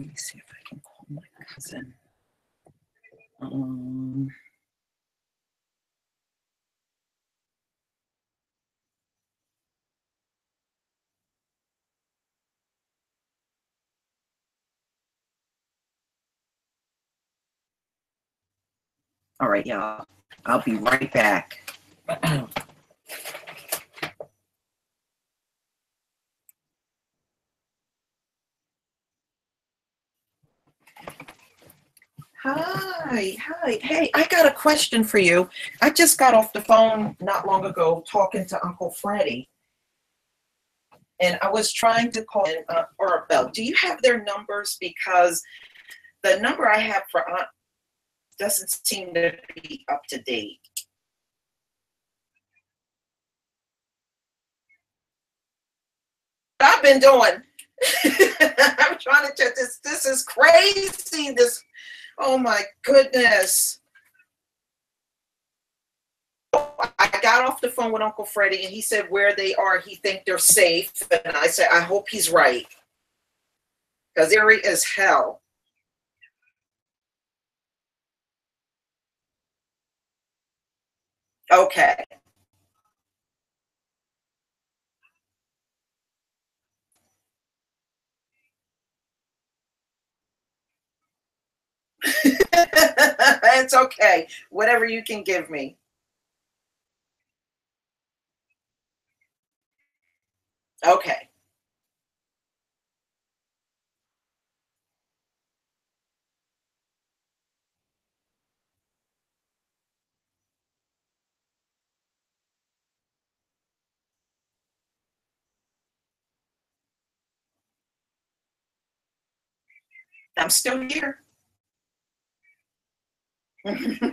me see if I can call my cousin. All right, y'all. I'll be right back. Hi. Hey, I got a question for you. I just got off the phone not long ago talking to Uncle Freddie. And I was trying to call in or Bell. Do you have their numbers? Because the number I have for Aunt doesn't seem to be up to date. I've been doing. I'm trying to check this. This is crazy. Oh my goodness. I got off the phone with Uncle Freddie and he said where they are, he think they're safe. And I said, I hope he's right. Because eerie as hell. Okay. It's okay. Whatever you can give me. Okay. I'm still here. Mm-hmm.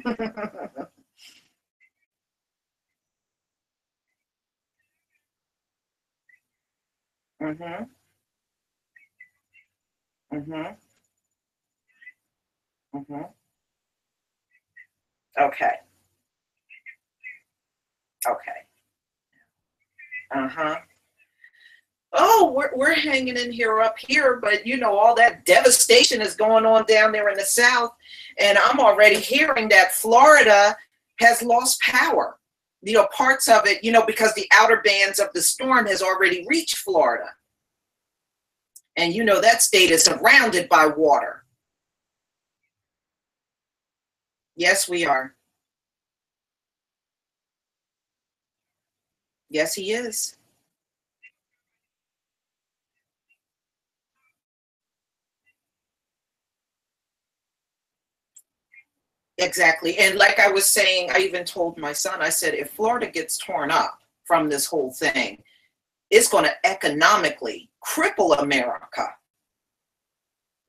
Mm-hmm. Mm-hmm. Okay. Okay. Uh-huh. Oh, we're hanging in here up here, but you know, all that devastation is going on down there in the South. And I'm already hearing that Florida has lost power. You know, parts of it, you know, because the outer bands of the storm has already reached Florida. And you know, that state is surrounded by water. Yes, we are. Yes, he is. Exactly. And like I was saying, I even told my son, I said, if Florida gets torn up from this whole thing, it's going to economically cripple America.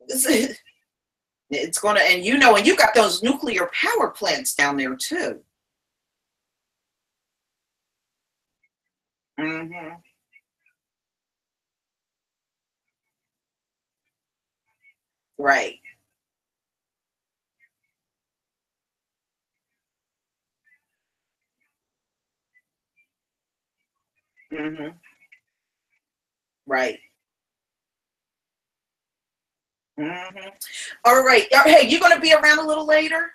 It's going to, and you know, and you got those nuclear power plants down there too. Mm-hmm. Right. Mm-hmm. Right. Mm-hmm. All right. Hey, you going to be around a little later?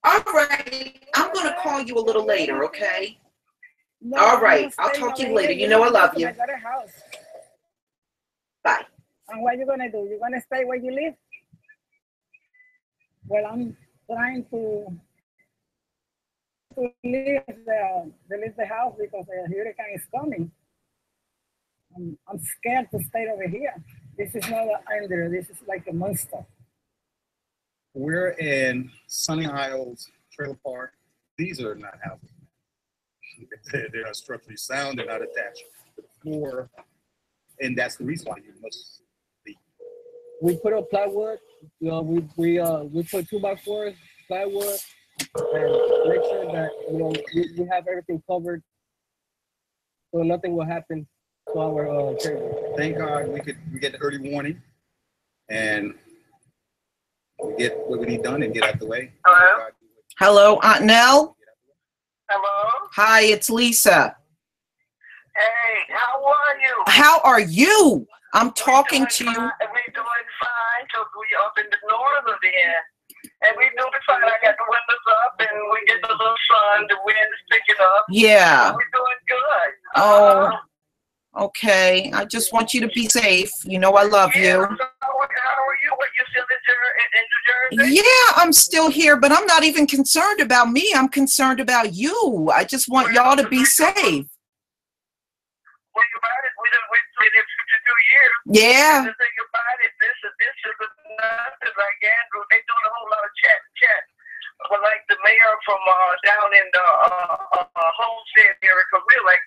All right. I'm going to call you a little later, okay? No, all right. I'll talk to you later. You know I love you. Bye. And what are you going to do? You're going to stay where you live? Well, I'm trying to leave the house because the hurricane is coming. I'm scared to stay over here. This is not an under. This is like a monster. We're in Sunny Isles Trailer Park. These are not houses. They're not structurally sound. They're not attached to the floor. And that's the reason why you must leave. We put up plywood. You know, we put 2x4s, plywood, and make sure that we have everything covered, so nothing will happen to our trailer. Thank God we get the early warning, and we get what we need done and get out the way. Hello. Hello, Aunt Nell. Hello? Hi, it's Lisa. Hey, how are are you? How are you? I'm talking to you. We're doing fine because we up in the northern end. And we doing fine. I got the windows up and we get the little sun. The wind is picking up. Yeah. So we're doing good. Oh, okay. I just want you to be safe. You know I love you. How are you? What, you still in New Jersey? Yeah, I'm still here, but I'm not even concerned about me. I'm concerned about you. I just want y'all to be safe. Well, you about it. We did 52 years. Yeah. And the thing about it, this is nothing like Andrew. They doing a whole lot of chat. But like the mayor from down in the Homestead area, because we're like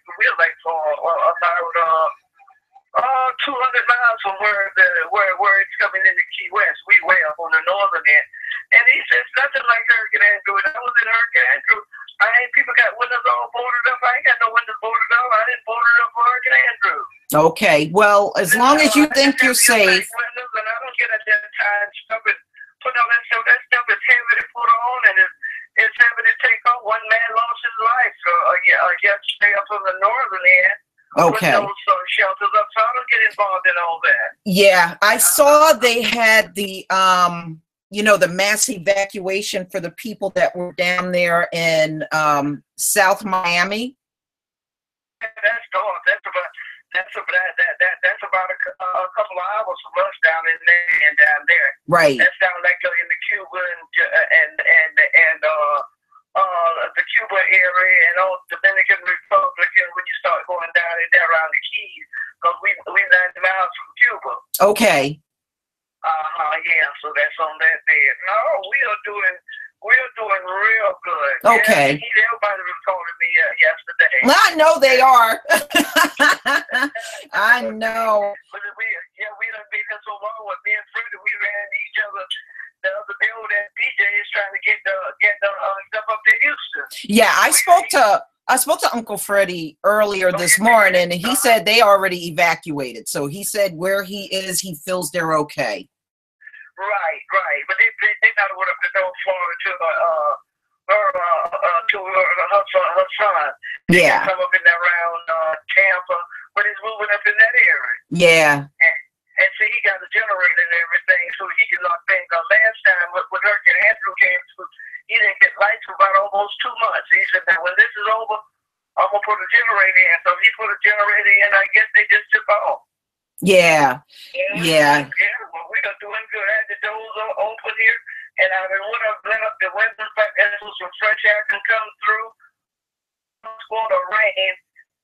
about 200 miles from where it's coming into Key West. We way up on the northern end. And he says nothing like Hurricane Andrew. And I was in Hurricane Andrew. People got windows all boarded up. I ain't got no windows boarded up. I didn't board it up for Hurricane Andrew. Okay. Well, as long as you think you're safe. Windows, and I don't get at that time stuff and put all that stuff. That stuff is heavy to put on, and it's heavy to take off. One man lost his life yesterday up on the northern end. Okay. With those shelters up, so I don't get involved in all that. Yeah, I saw they had the the mass evacuation for the people that were down there in South Miami. That's gone. That's about a couple of hours from us down in there and down there. Right. That's down like in the Cuba and the Cuba area and all Dominican Republic, and when you start going down in there around the Keys, because we're 90 miles from Cuba. Okay. Yeah. So that's on that bed. No, we are doing real good. Okay. Yeah, everybody was calling me yesterday. I know they are. I know. But we done been here so long with me and Fruity. We ran each other the other day over there. BJ is trying to get the stuff up to Houston. Yeah, I spoke to Uncle Freddie earlier this morning, and he said they already evacuated. So he said where he is, he feels they're okay. Right. But they got to go up to North Florida to her son. Yeah. Come up in there around Tampa, but he's moving up in that area. Yeah. And see, he got a generator and everything, so he can lock things up. Last time when Hurricane Andrew came through, he didn't get lights for about almost 2 months. He said, now when this is over, I'm gonna put a generator in. So he put a generator in. I guess they just took off. Yeah. Yeah. Well, we are doing good. I had the doors open here, and I let up the windows back and so some fresh air can come through. It's going to rain.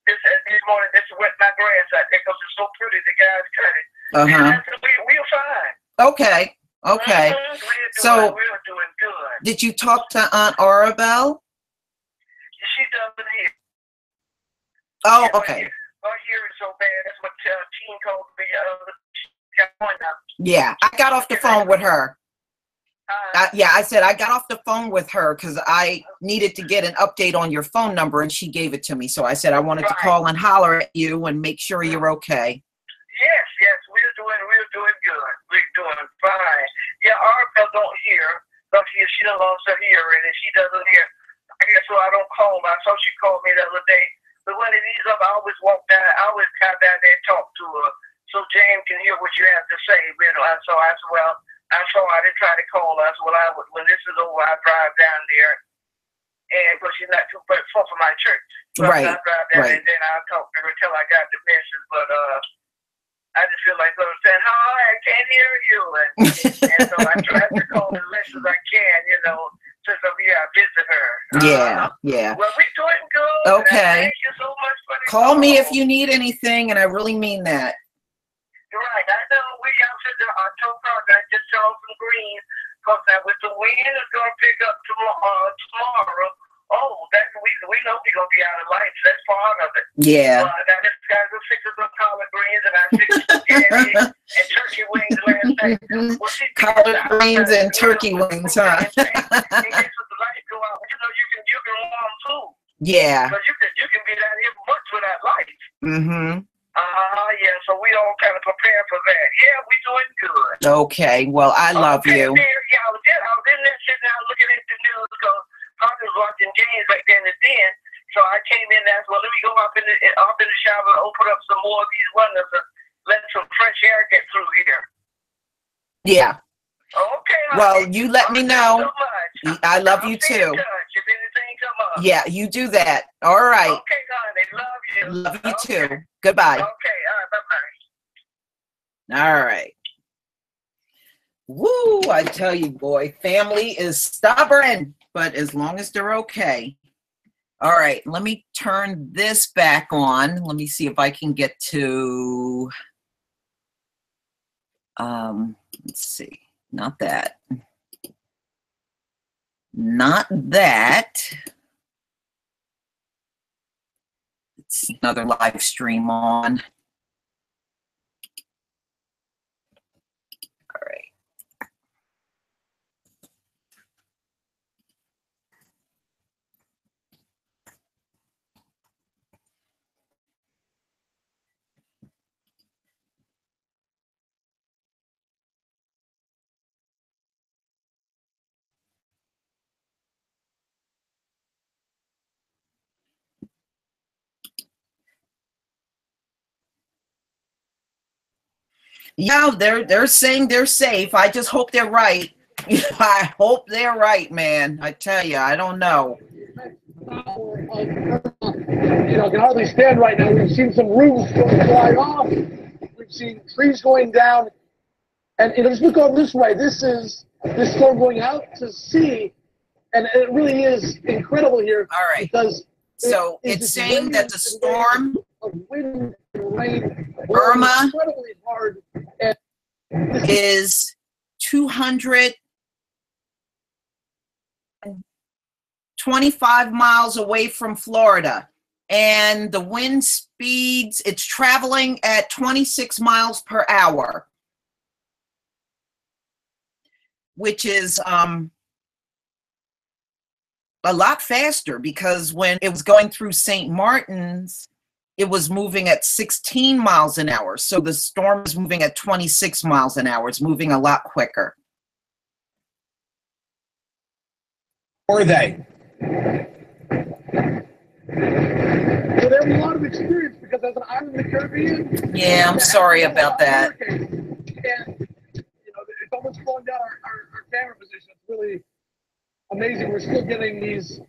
This morning, this wet my grass out there because it's so pretty. The guys cut it. We're fine. Okay. So, we're doing good. Did you talk to Aunt Arabelle? She doesn't hear. Oh, okay. Her hearing so bad. That's what Teen called me. Yeah, I got off the phone with her. I said I got off the phone with her because I needed to get an update on your phone number, and she gave it to me. So I said I wanted to call and holler at you and make sure you're okay. Yes, we're doing good. We're doing fine. Yeah, Arabelle don't hear. But she done lost her hearing, and she doesn't hear. I guess so I don't call her. I saw she called me the other day. But when it eases up, I always walk down. I always come down there and talk to her, so James can hear what you have to say. You know, so I said, well, I didn't try to call her. I said, well, when this is over, I drive down there, and because she's not too far from my church. So I drive down and then I'll talk to her until I got the message. But I just feel like I'm saying, hi, I can't hear you, and so I try to call as much as I can, you know, since I'm here, I visit her. Yeah. Well, we're doing good. Okay. Thank you so much for the Call call. me if you need anything, and I really mean that. Right, I know we out to the October. I just saw some green because with the wind is going to pick up tomorrow. Oh, that we know we're going to be out of lights. That's part of it. Yeah. Now this guy's going to fix some collard greens, and I fixed spaghetti and turkey wings last night. Well, collard greens and turkey wings, huh? In case the lights go out, you know, you can warm food. Yeah. Because you can be down here months without lights. Mm-hmm. Yeah, so we all kind of prepare for that. Yeah, we doing good. Okay, well, I love you. Yeah, I was in there sitting down looking at the news because I was watching games back then and then. So So I came in there. Well, let me go up in the shower and open up some more of these windows and let some fresh air get through here. Yeah. Okay. Well, you let me know. So much. I love you I'll stay in too. touch if anything come up. Yeah, you do that. All right. Okay, honey. Love you. Love you too. Goodbye. Okay. All right. Bye-bye. All right. Woo, I tell you, boy, family is stubborn, but as long as they're okay. All right, let me turn this back on. Let me see if I can get to, let's see, not that. Not that. It's another live stream on. All right. Yeah, they're saying they're safe. I just hope they're right. I hope they're right, man. I tell you, I don't know. Can hardly stand right now. We've seen some roofs fly off. We've seen trees going down. And just look over this way. This is this storm going out to sea, and it really is incredible here. All right. Because so it's saying that the storm of wind and rain Irma incredibly hard is 225 miles away from Florida, and the wind speeds, it's traveling at 26 miles per hour, which is a lot faster, because when it was going through St. Martin's, it was moving at 16 miles an hour. So the storm is moving at 26 miles an hour. It's moving a lot quicker. Or they? So they have a lot of experience, because as an island in the Caribbean. Yeah, I'm sorry about that. And, it's almost slowing down our camera position. It's really amazing. We're still getting these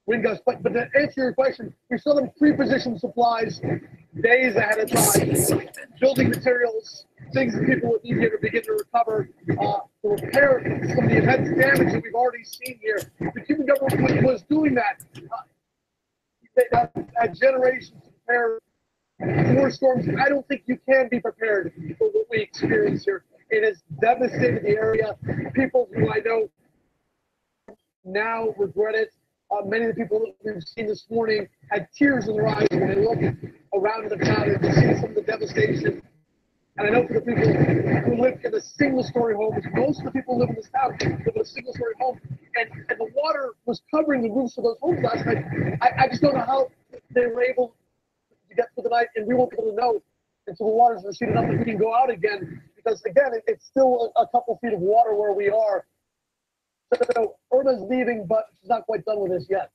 wind gusts. But to answer your question, we still have pre-positioned supplies days ahead of time, building materials, things that people would need here to begin to recover, to repair some of the immense damage that we've already seen here. The Cuban government was doing that. They had generations to prepare for storms. I don't think you can be prepared for what we experience here. It has devastated the area. People who I know now regret it. Many of the people that we've seen this morning had tears in their eyes when they look around the town and see some of the devastation. And I know for the people who live in the single-story homes, most of the people who live in this town live in a single-story home, and the water was covering the roofs of those homes last night. I just don't know how they were able to get through the night, and we won't be able to know until the waters receded up and we can go out again, because again, it's still a couple feet of water where we are. So Irma's leaving, but she's not quite done with this yet.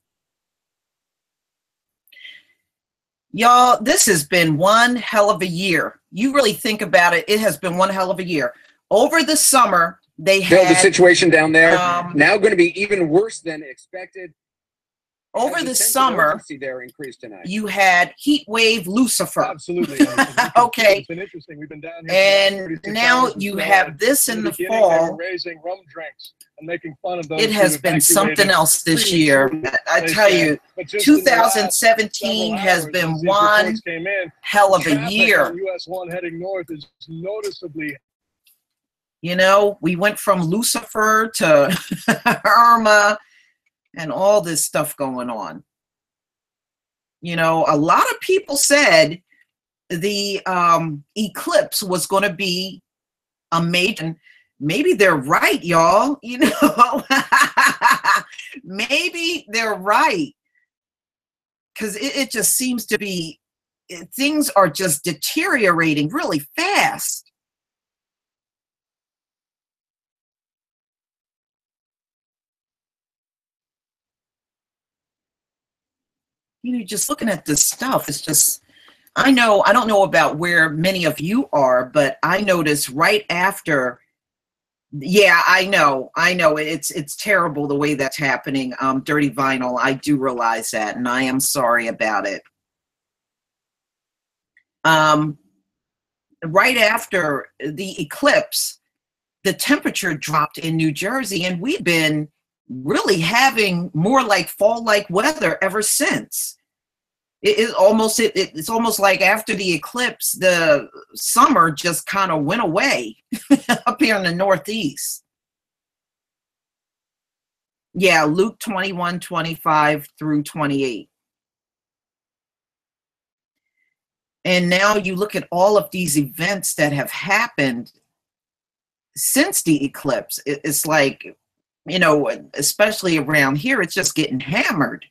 Y'all, this has been one hell of a year. You really think about it, it has been one hell of a year. Over the summer, they had... the situation down there, now going to be even worse than expected. Over the summer, there increased tonight. You had heat wave Lucifer. Absolutely. Okay. It's been interesting. We've been down here. And now you have this in the fall. Raising rum drinks and making fun of those. It has been something else this year. I tell you, 2017 has been one hell of a year. US 1 heading north is noticeably. You know, we went from Lucifer to Irma and all this stuff going on. You know, a lot of people said the eclipse was going to be amazing. Maybe they're right, y'all. You know, maybe they're right. Because it just seems to be, things are just deteriorating really fast. just looking at this stuff, it's just, I don't know about where many of you are, but I noticed right after, yeah, I know, it's terrible the way that's happening. Dirty Vinyl, I do realize that, and I am sorry about it. Right after the eclipse, the temperature dropped in New Jersey, and we've been really having more like fall-like weather ever since. It's almost like after the eclipse, the summer just kind of went away up here in the Northeast. Yeah, Luke 21:25 through 28. And now you look at all of these events that have happened since the eclipse. It's like, especially around here, it's just getting hammered.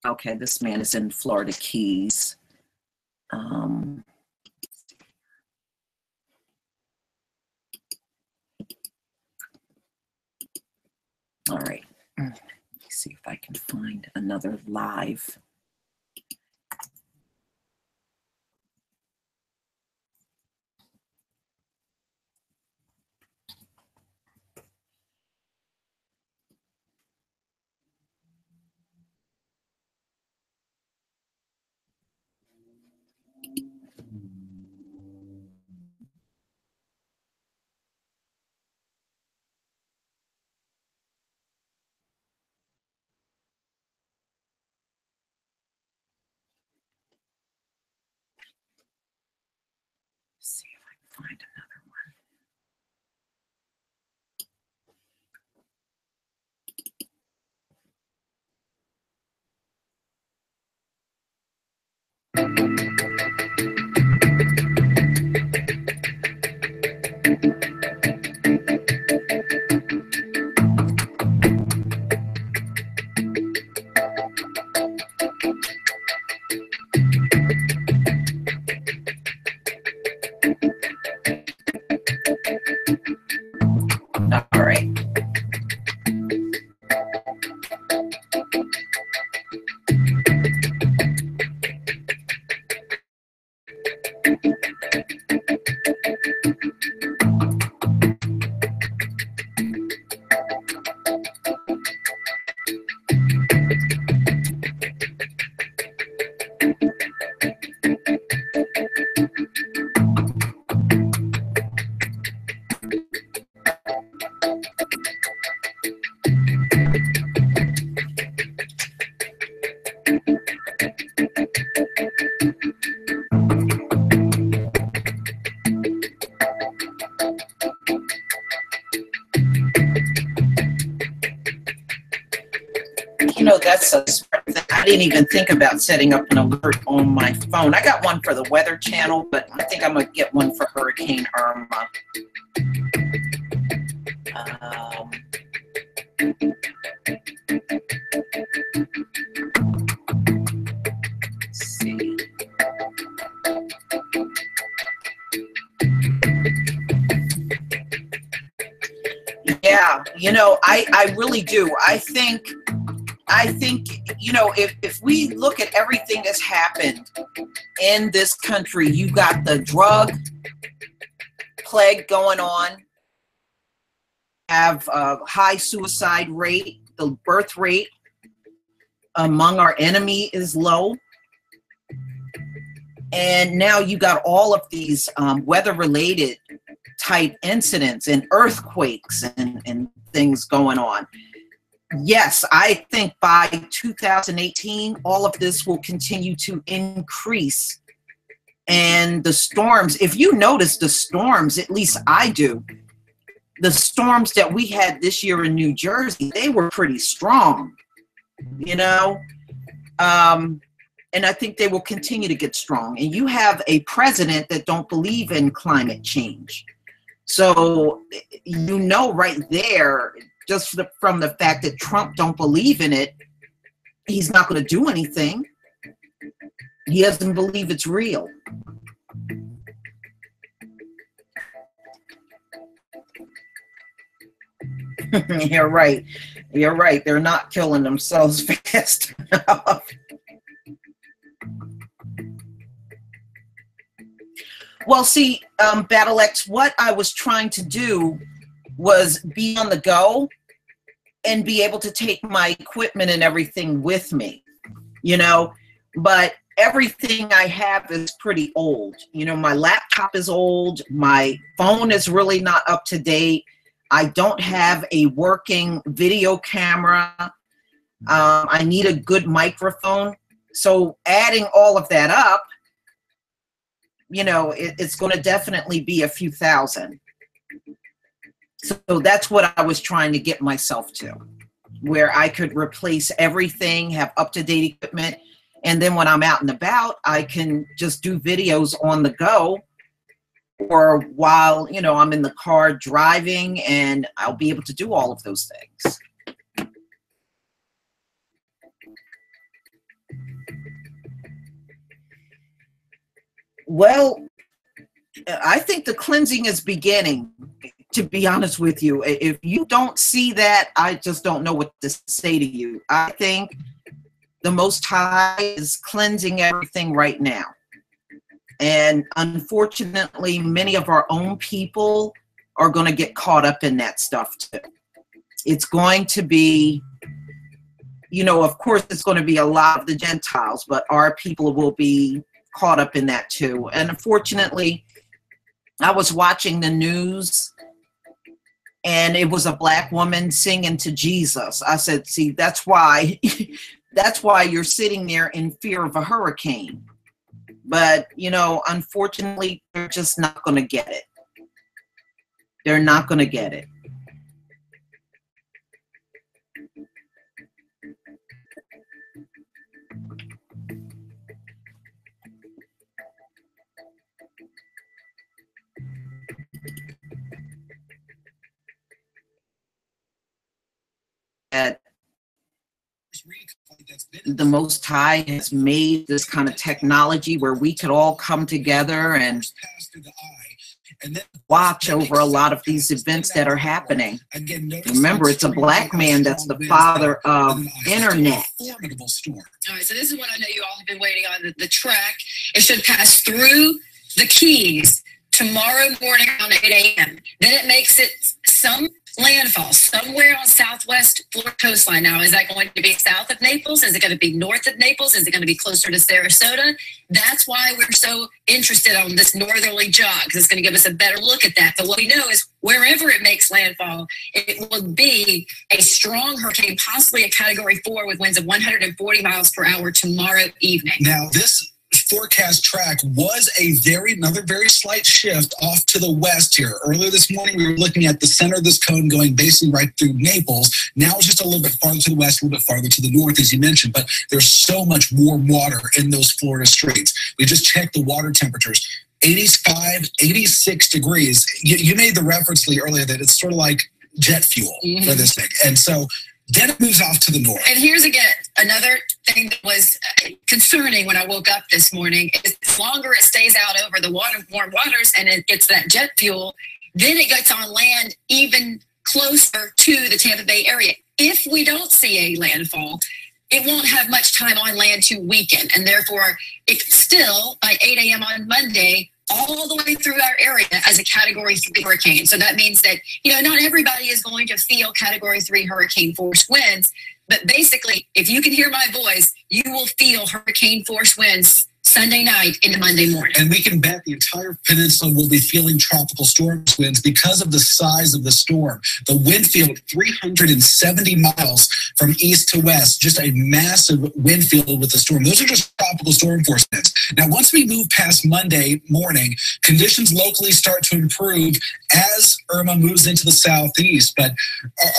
Okay, this man is in Florida Keys. All right, let me see if I can find another live. See if I can find another one. All right. That's a smart thing. I didn't even think about setting up an alert on my phone. I got one for the Weather Channel, but I think I'm going to get one for Hurricane Irma. Let's see. Yeah, I really do. I think, if we look at everything that's happened in this country, you got the drug plague going on, have a high suicide rate, the birth rate among our enemy is low. And now you got all of these weather-related type incidents and earthquakes and things going on. Yes, I think by 2018, all of this will continue to increase. And the storms, if you notice the storms, at least I do, the storms that we had this year in New Jersey, they were pretty strong, and I think they will continue to get strong. And you have a president that don't believe in climate change. So, right there, just from the fact that Trump don't believe in it, he's not going to do anything. He doesn't believe it's real. You're right. You're right. They're not killing themselves fast enough. Well, see, Battle X, what I was trying to do was be on the go and be able to take my equipment and everything with me, you know, but everything I have is pretty old. You know, my laptop is old. My phone is really not up to date. I don't have a working video camera. I need a good microphone. So adding all of that up, you know, it's going to definitely be a few thousand. So that's what I was trying to get myself to, where I could replace everything, have up-to-date equipment, and then when I'm out and about, I can just do videos on the go, or while, you know, I'm in the car driving, and I'll be able to do all of those things. Well, I think the cleansing is beginning, to be honest with you. If you don't see that, I just don't know what to say to you. I think the Most High is cleansing everything right now. And unfortunately, many of our own people are going to get caught up in that stuff too. It's going to be, you know, of course, it's going to be a lot of the Gentiles, but our people will be caught up in that too. And unfortunately, I was watching the news and it was a black woman singing to Jesus. I said, see, that's why, that's why you're sitting there in fear of a hurricane. But, you know, unfortunately, they're just not going to get it. They're not going to get it. That the Most High has made this kind of technology where we could all come together and watch over a lot of these events that are happening. Remember, it's a black man that's the father of internet. All right, so this is what I know you all have been waiting on. The track, it should pass through the Keys tomorrow morning around 8 a.m. Then it makes it some landfall somewhere on southwest Florida coastline. Now, is that going to be south of Naples? Is it going to be north of Naples? Is it going to be closer to Sarasota? That's why we're so interested on this northerly jog, because it's going to give us a better look at that. But what we know is wherever it makes landfall, it will be a strong hurricane, possibly a Category 4 with winds of 140 miles per hour tomorrow evening. Now, this forecast track was another very slight shift off to the west here. Earlier this morning, we were looking at the center of this cone going basically right through Naples. Now it's just a little bit farther to the west, a little bit farther to the north, as you mentioned, but there's so much warm water in those Florida streets. We just checked the water temperatures. 85, 86 degrees. You made the reference, Lee, earlier that it's sort of like jet fuel for this thing. And so then it moves off to the north. And here's again another thing that was concerning when I woke up this morning. Is the longer it stays out over the warm waters and it gets that jet fuel, then it gets on land even closer to the Tampa Bay area. If we don't see a landfall, it won't have much time on land to weaken. And therefore, it still, by 8 a.m. on Monday, all the way through our area as a Category 3 hurricane. So that means that, you know, not everybody is going to feel Category 3 hurricane force winds, but basically, if you can hear my voice, you will feel hurricane force winds Sunday night into Monday morning. And we can bet the entire peninsula will be feeling tropical storm winds because of the size of the storm. The wind field, 370 miles from east to west, just a massive wind field with the storm. Those are just tropical storm force winds. Now, once we move past Monday morning, conditions locally start to improve as Irma moves into the southeast. But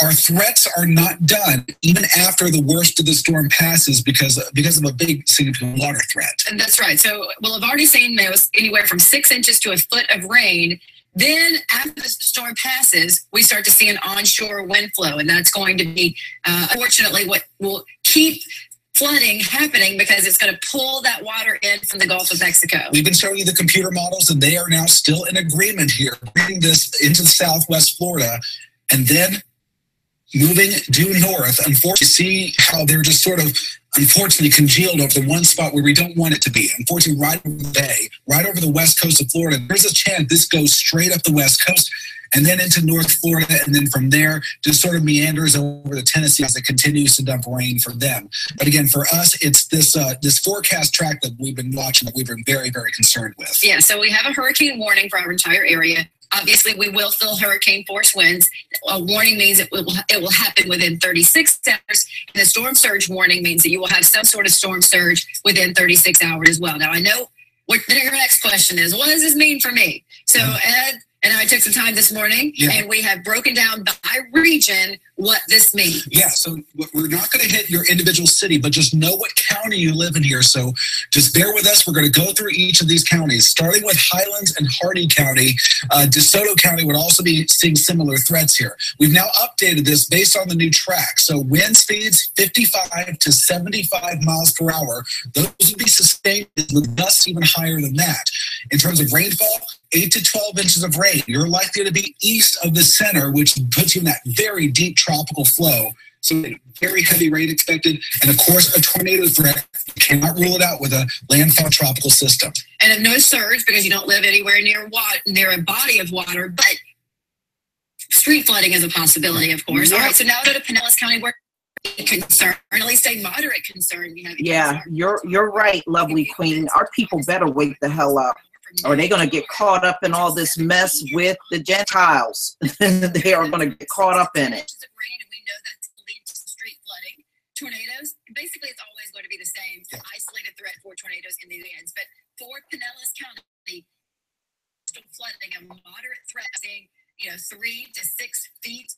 our threats are not done, even after the worst of the storm passes, because of a big significant water threat. And that's right. So we'll have already seen anywhere from 6 inches to a foot of rain. Then after the storm passes, we start to see an onshore wind flow. And that's going to be, unfortunately, what will keep flooding happening because it's going to pull that water in from the Gulf of Mexico. We've been showing you the computer models, and they are now still in agreement here, bringing this into Southwest Florida, and then moving due north. Unfortunately, see how they're just sort of unfortunately congealed over the one spot where we don't want it to be. Unfortunately, right over the bay, right over the west coast of Florida, there's a chance this goes straight up the west coast and then into North Florida, and then from there just sort of meanders over the Tennessee as it continues to dump rain for them. But again, for us, it's this this forecast track that we've been watching that we've been very, very concerned with. Yeah, so we have a hurricane warning for our entire area. Obviously, we will feel hurricane force winds. A warning means it will happen within 36 hours. And the storm surge warning means that you will have some sort of storm surge within 36 hours as well. Now, I know what your next question is. What does this mean for me? So, Ed and I took some time this morning, and we have broken down by region what this means. Yeah, so we're not going to hit your individual city, but just know what county you live in here. So just bear with us. We're going to go through each of these counties, starting with Highlands and Hardee County. DeSoto County would also be seeing similar threats here. We've now updated this based on the new track. So wind speeds 55 to 75 miles per hour. Those would be sustained with gusts even higher than that. In terms of rainfall, 8 to 12 inches of rain. You're likely to be east of the center, which puts you in that very deep tropical flow. So very heavy rain expected. And of course, a tornado threat. You cannot rule it out with a landfall tropical system. And of no surge because you don't live anywhere near a body of water, but street flooding is a possibility, of course. All right, so now go to Pinellas County where concern, or at least a moderate concern. You're right, lovely queen. Our people better wake the hell up, or they're going to get caught up in all this mess with the Gentiles. They are going to get caught up in it. Tornadoes, basically it's always going to be the same isolated threat for tornadoes in the lands. But for Pinellas County, flooding, a moderate threat of being 3 to 6 feet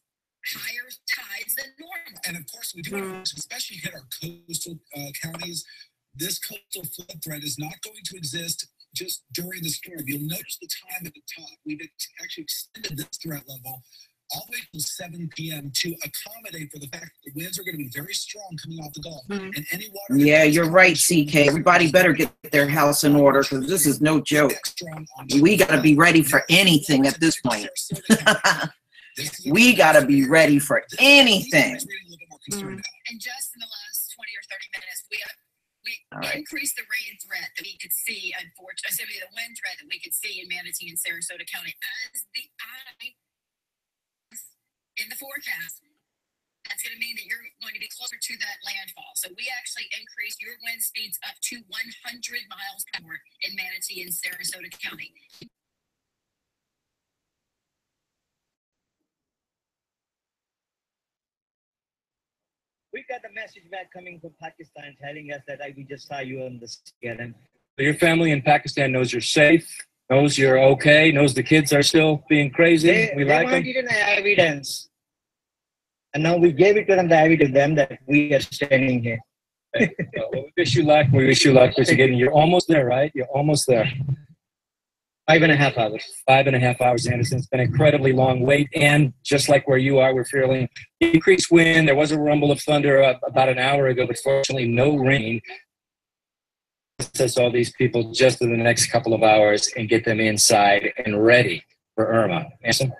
higher tides than normal. And of course, we do want to especially hit our coastal counties. This coastal flood threat is not going to exist just during the storm. You'll notice the time at the top. We've actually extended this threat level all the way till 7 p.m. to accommodate for the fact that the winds are going to be very strong coming off the Gulf. And any water. Yeah, you're right, CK. Everybody better get their house in order because this is no joke. We got to be ready for anything at this point. We got to be ready for anything. And just in the last 20 or 30 minutes, we increased the rain threat that we could see, unfortunately, the wind threat that we could see in Manatee and Sarasota County as the eye in the forecast. That's going to mean that you're going to be closer to that landfall. So we actually increased your wind speeds up to 100 miles per hour in Manatee and Sarasota County. We got the message back coming from Pakistan telling us that we just saw you on the screen. Your family in Pakistan knows you're safe, knows you're okay, knows the kids are still being crazy. They wanted an evidence. And now we gave it to them, the evidence to them that we are standing here. Well, we wish you luck. We wish you luck. You're almost there, right? You're almost there. 5.5 hours. 5.5 hours, Anderson. It's been an incredibly long wait. And just like where you are, we're feeling increased wind. There was a rumble of thunder about an hour ago, but fortunately no rain. Assess all these people just in the next couple of hours and get them inside and ready for Irma. Anderson?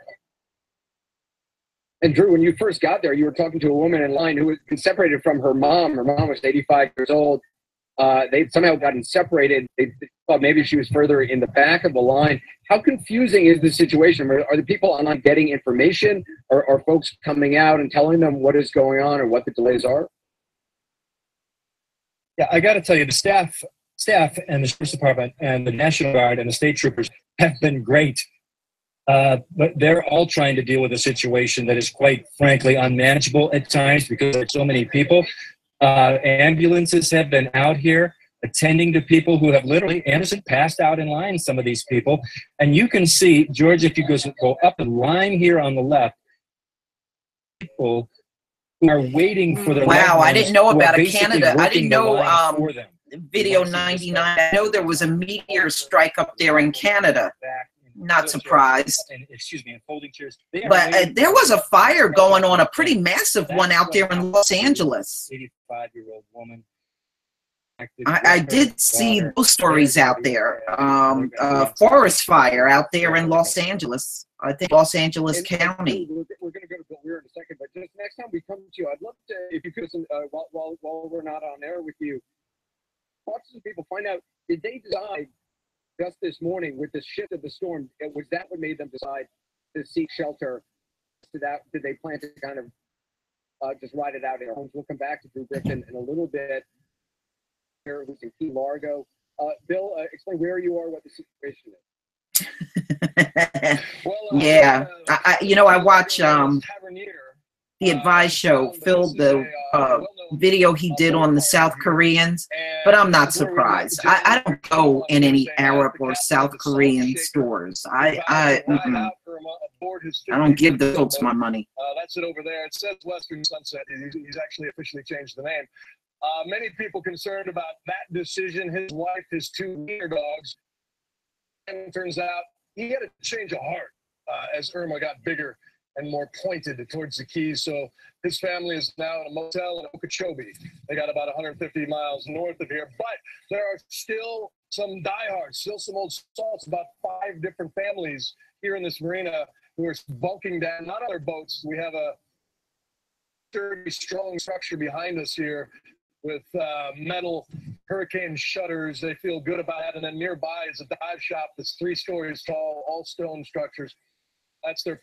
And Drew, when you first got there, you were talking to a woman in line who was separated from her mom. Her mom was 85 years old. They somehow gotten separated. They thought maybe she was further in the back of the line. How confusing is the situation? Are the people online getting information, or are folks coming out and telling them what is going on or what the delays are? Yeah, I got to tell you, the staff and the Sheriff's Department and the National Guard and the state troopers have been great. But they're all trying to deal with a situation that is quite frankly unmanageable at times because there's so many people. Ambulances have been out here attending to people who have literally, Anderson, passed out in line, some of these people. And you can see, George, if you go up the line here on the left, people who are waiting for their Wow, I didn't know about Canada. I didn't know Video 99. I know there was a meteor strike up there in Canada. Not surprised. Excuse me, and folding chairs. But there was a fire going on, a pretty massive one out there in Los Angeles. 85-year-old woman. I did see those stories out there. Forest fire out there in Los Angeles. I think Los Angeles County. We're going to go to Bill Weir in a second, but just next time we come to you, I'd love to, if you could, while we're not on air with you, talk to some people, find out, did they decide just this morning with the shift of the storm, was that what made them decide to seek shelter? Did they plan to kind of just ride it out in their homes? We'll come back to Drew Griffin in a little bit. Here, who's in Key Largo. Bill, explain where you are, what the situation is. Yeah, I watch the Advice Show. Phil, the video he did on the South Koreans, but I'm not surprised. I don't go in any Arab or South Korean stores. I don't give the folks my money. That's it over there. It says Western Sunset. He's actually officially changed the name. Many people concerned about that decision. His wife, his two wiener dogs. And it turns out he had a change of heart as Irma got bigger and more pointed towards the Keys. So his family is now in a motel in Okeechobee. They got about 150 miles north of here. But there are still some diehards, still some old salts, about 5 different families here in this marina who are bunking down, not on their boats. We have a sturdy, strong structure behind us here with metal hurricane shutters. They feel good about that. And then nearby is a dive shop that's 3 stories tall, all stone structures. That's their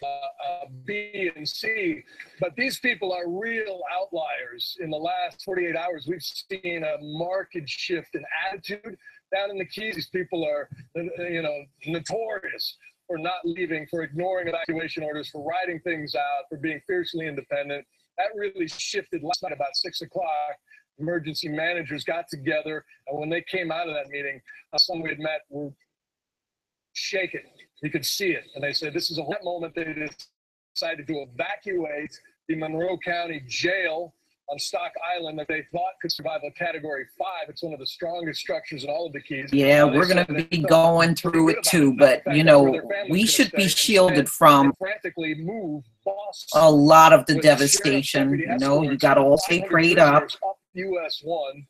B and C. But these people are real outliers. In the last 48 hours, we've seen a marked shift in attitude down in the Keys. These people are, notorious for not leaving, for ignoring evacuation orders, for riding things out, for being fiercely independent. That really shifted last night about 6 o'clock. Emergency managers got together, and when they came out of that meeting, some we had met were shaken. You could see it, and they said this is a moment they decided to evacuate the Monroe County Jail on Stock Island that they thought could survive a Category 5. It's one of the strongest structures in all of the Keys. Yeah, we're going to be going through it too, but we should be shielded from a lot of the devastation. You got to all stay prayed up. US 1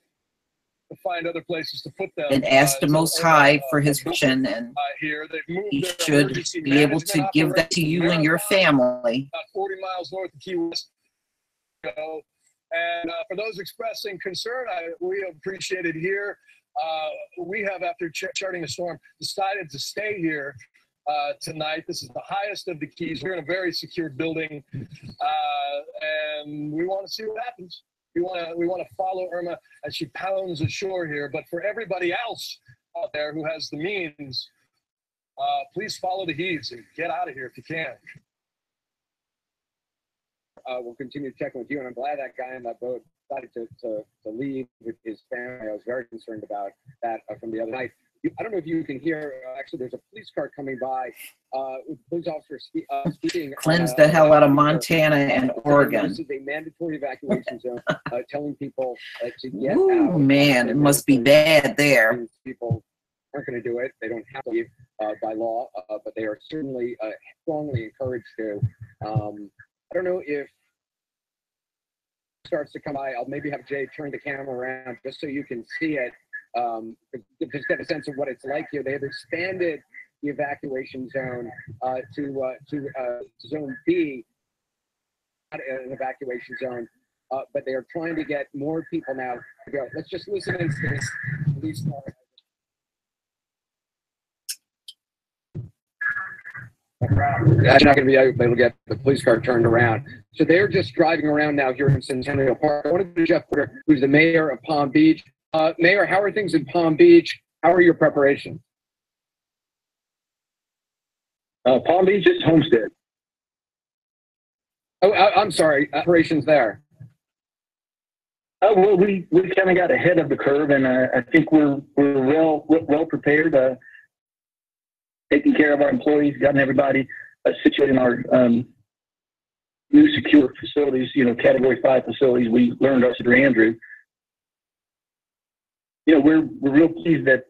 to find other places to put them. And ask the Most High for his vision, and he should be able to give that to you and your family. About 40 miles north of Key West. And for those expressing concern, we appreciate it here. We have, after charting the storm, decided to stay here tonight. This is the highest of the Keys. We're in a very secure building, and we want to see what happens. We want to follow Irma as she pounds ashore here. But for everybody else out there who has the means, please follow the heaves and get out of here if you can. We'll continue checking with you, and I'm glad that guy on that boat decided to leave with his family. I was very concerned about that from the other night. I don't know if you can hear, actually, there's a police car coming by with police officers speaking. Cleanse the hell out of Montana and Oregon. This is a mandatory evacuation zone, telling people to get out. Man, it must be bad there. People aren't going to do it. They don't have to leave by law, but they are certainly strongly encouraged to. I don't know if it starts to come by. I'll maybe have Jay turn the camera around just so you can see it. Just get a sense of what it's like here. They have expanded the evacuation zone to Zone B, not an evacuation zone, but they are trying to get more people now to go. Let's just listen into this police car. That's not going to be able to get the police car turned around. So they're just driving around now here in Centennial Park. I want to go to Jeff Porter, who's the mayor of Palm Beach. Mayor, how are things in Palm Beach? How are your preparations? Palm Beach is Homestead. Oh, I'm sorry. Operations there. Well, we kind of got ahead of the curve, and I think we're well prepared. Taking care of our employees, gotten everybody situated in our new secure facilities. Category 5 facilities. We learned us through Andrew. We're real pleased that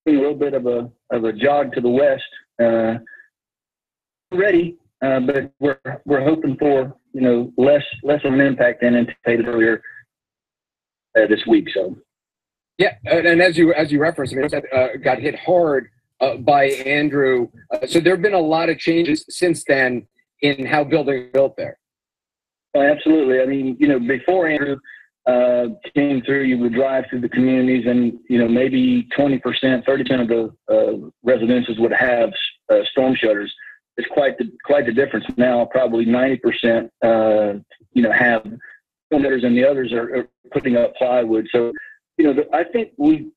a little bit of a jog to the west. Ready, but we're hoping for less of an impact than anticipated earlier this week. So Yeah, and as you referenced, I mean, got hit hard by Andrew. So there have been a lot of changes since then in how buildings are built there. Absolutely. I mean, before Andrew came through, you would drive through the communities, and maybe 20%, 30% of the residences would have storm shutters. It's quite the difference now. Probably 90%, have storm shutters, and the others are putting up plywood. So, I think we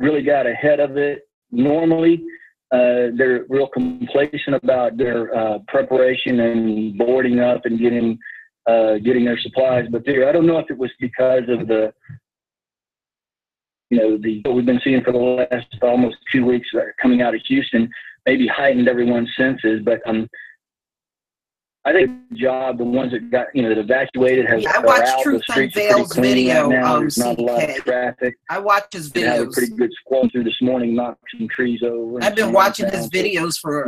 really got ahead of it. Normally, they're real complacent about their preparation and boarding up and getting their supplies. But I don't know if it was because of what we've been seeing for the last almost 2 weeks coming out of Houston, maybe heightened everyone's senses. But I think the ones that got that evacuated have. I watched Truth Unveil's video. There's not a lot of traffic. I watched his videos. Had a pretty good squall through this morning, knocked some trees over. I've been watching his videos for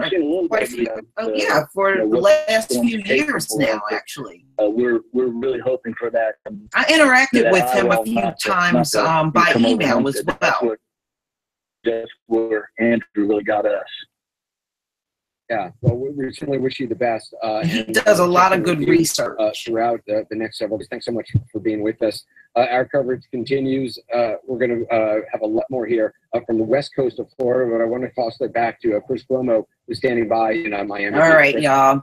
quite a few. For the last few years now, actually. We're really hoping for that. I interacted with him a few times by email as well. That's where Andrew really got us. Yeah, well, we certainly wish you the best. He does a lot of good research throughout the next several days. Thanks so much for being with us. Our coverage continues. We're going to have a lot more here from the west coast of Florida, but I want to toss it back to Chris Cuomo, who's standing by in Miami. All right, y'all.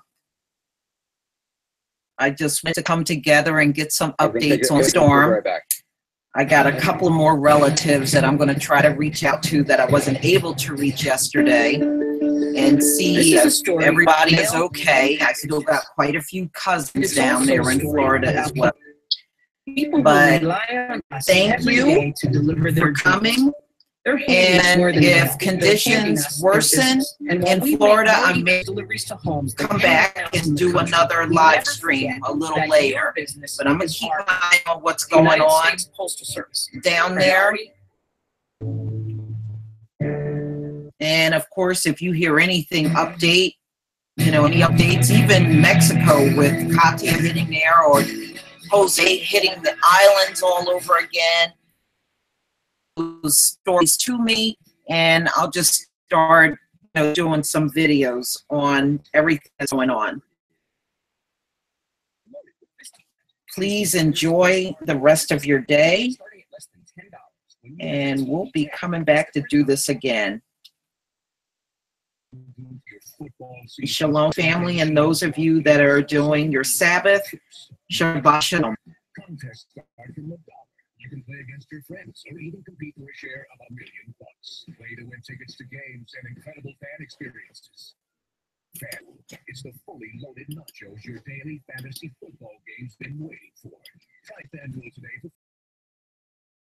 I just want to come together and get some updates on Storm. Right back. I got a couple more relatives that I'm going to try to reach out to that I wasn't able to reach yesterday and see if everybody is okay. I still got quite a few cousins down there in Florida as well. But thank you for coming. And if conditions worsen in Florida, I may come back and do another live stream a little later. But I'm going to keep my eye on what's going on down there. And of course, if you hear anything any updates, even Mexico with Katia hitting there or Jose hitting the islands all over again, those stories to me, and I'll just start doing some videos on everything that's going on. Please enjoy the rest of your day, and we'll be coming back to do this again. Shalom, family, and those of you that are doing your Sabbath, Shabbat Shalom. You can play against your friends or even compete for a share of $1 million. Play to win tickets to games and incredible fan experiences. It's the fully loaded nachos your daily fantasy football game's been waiting for. Try FanDuel today for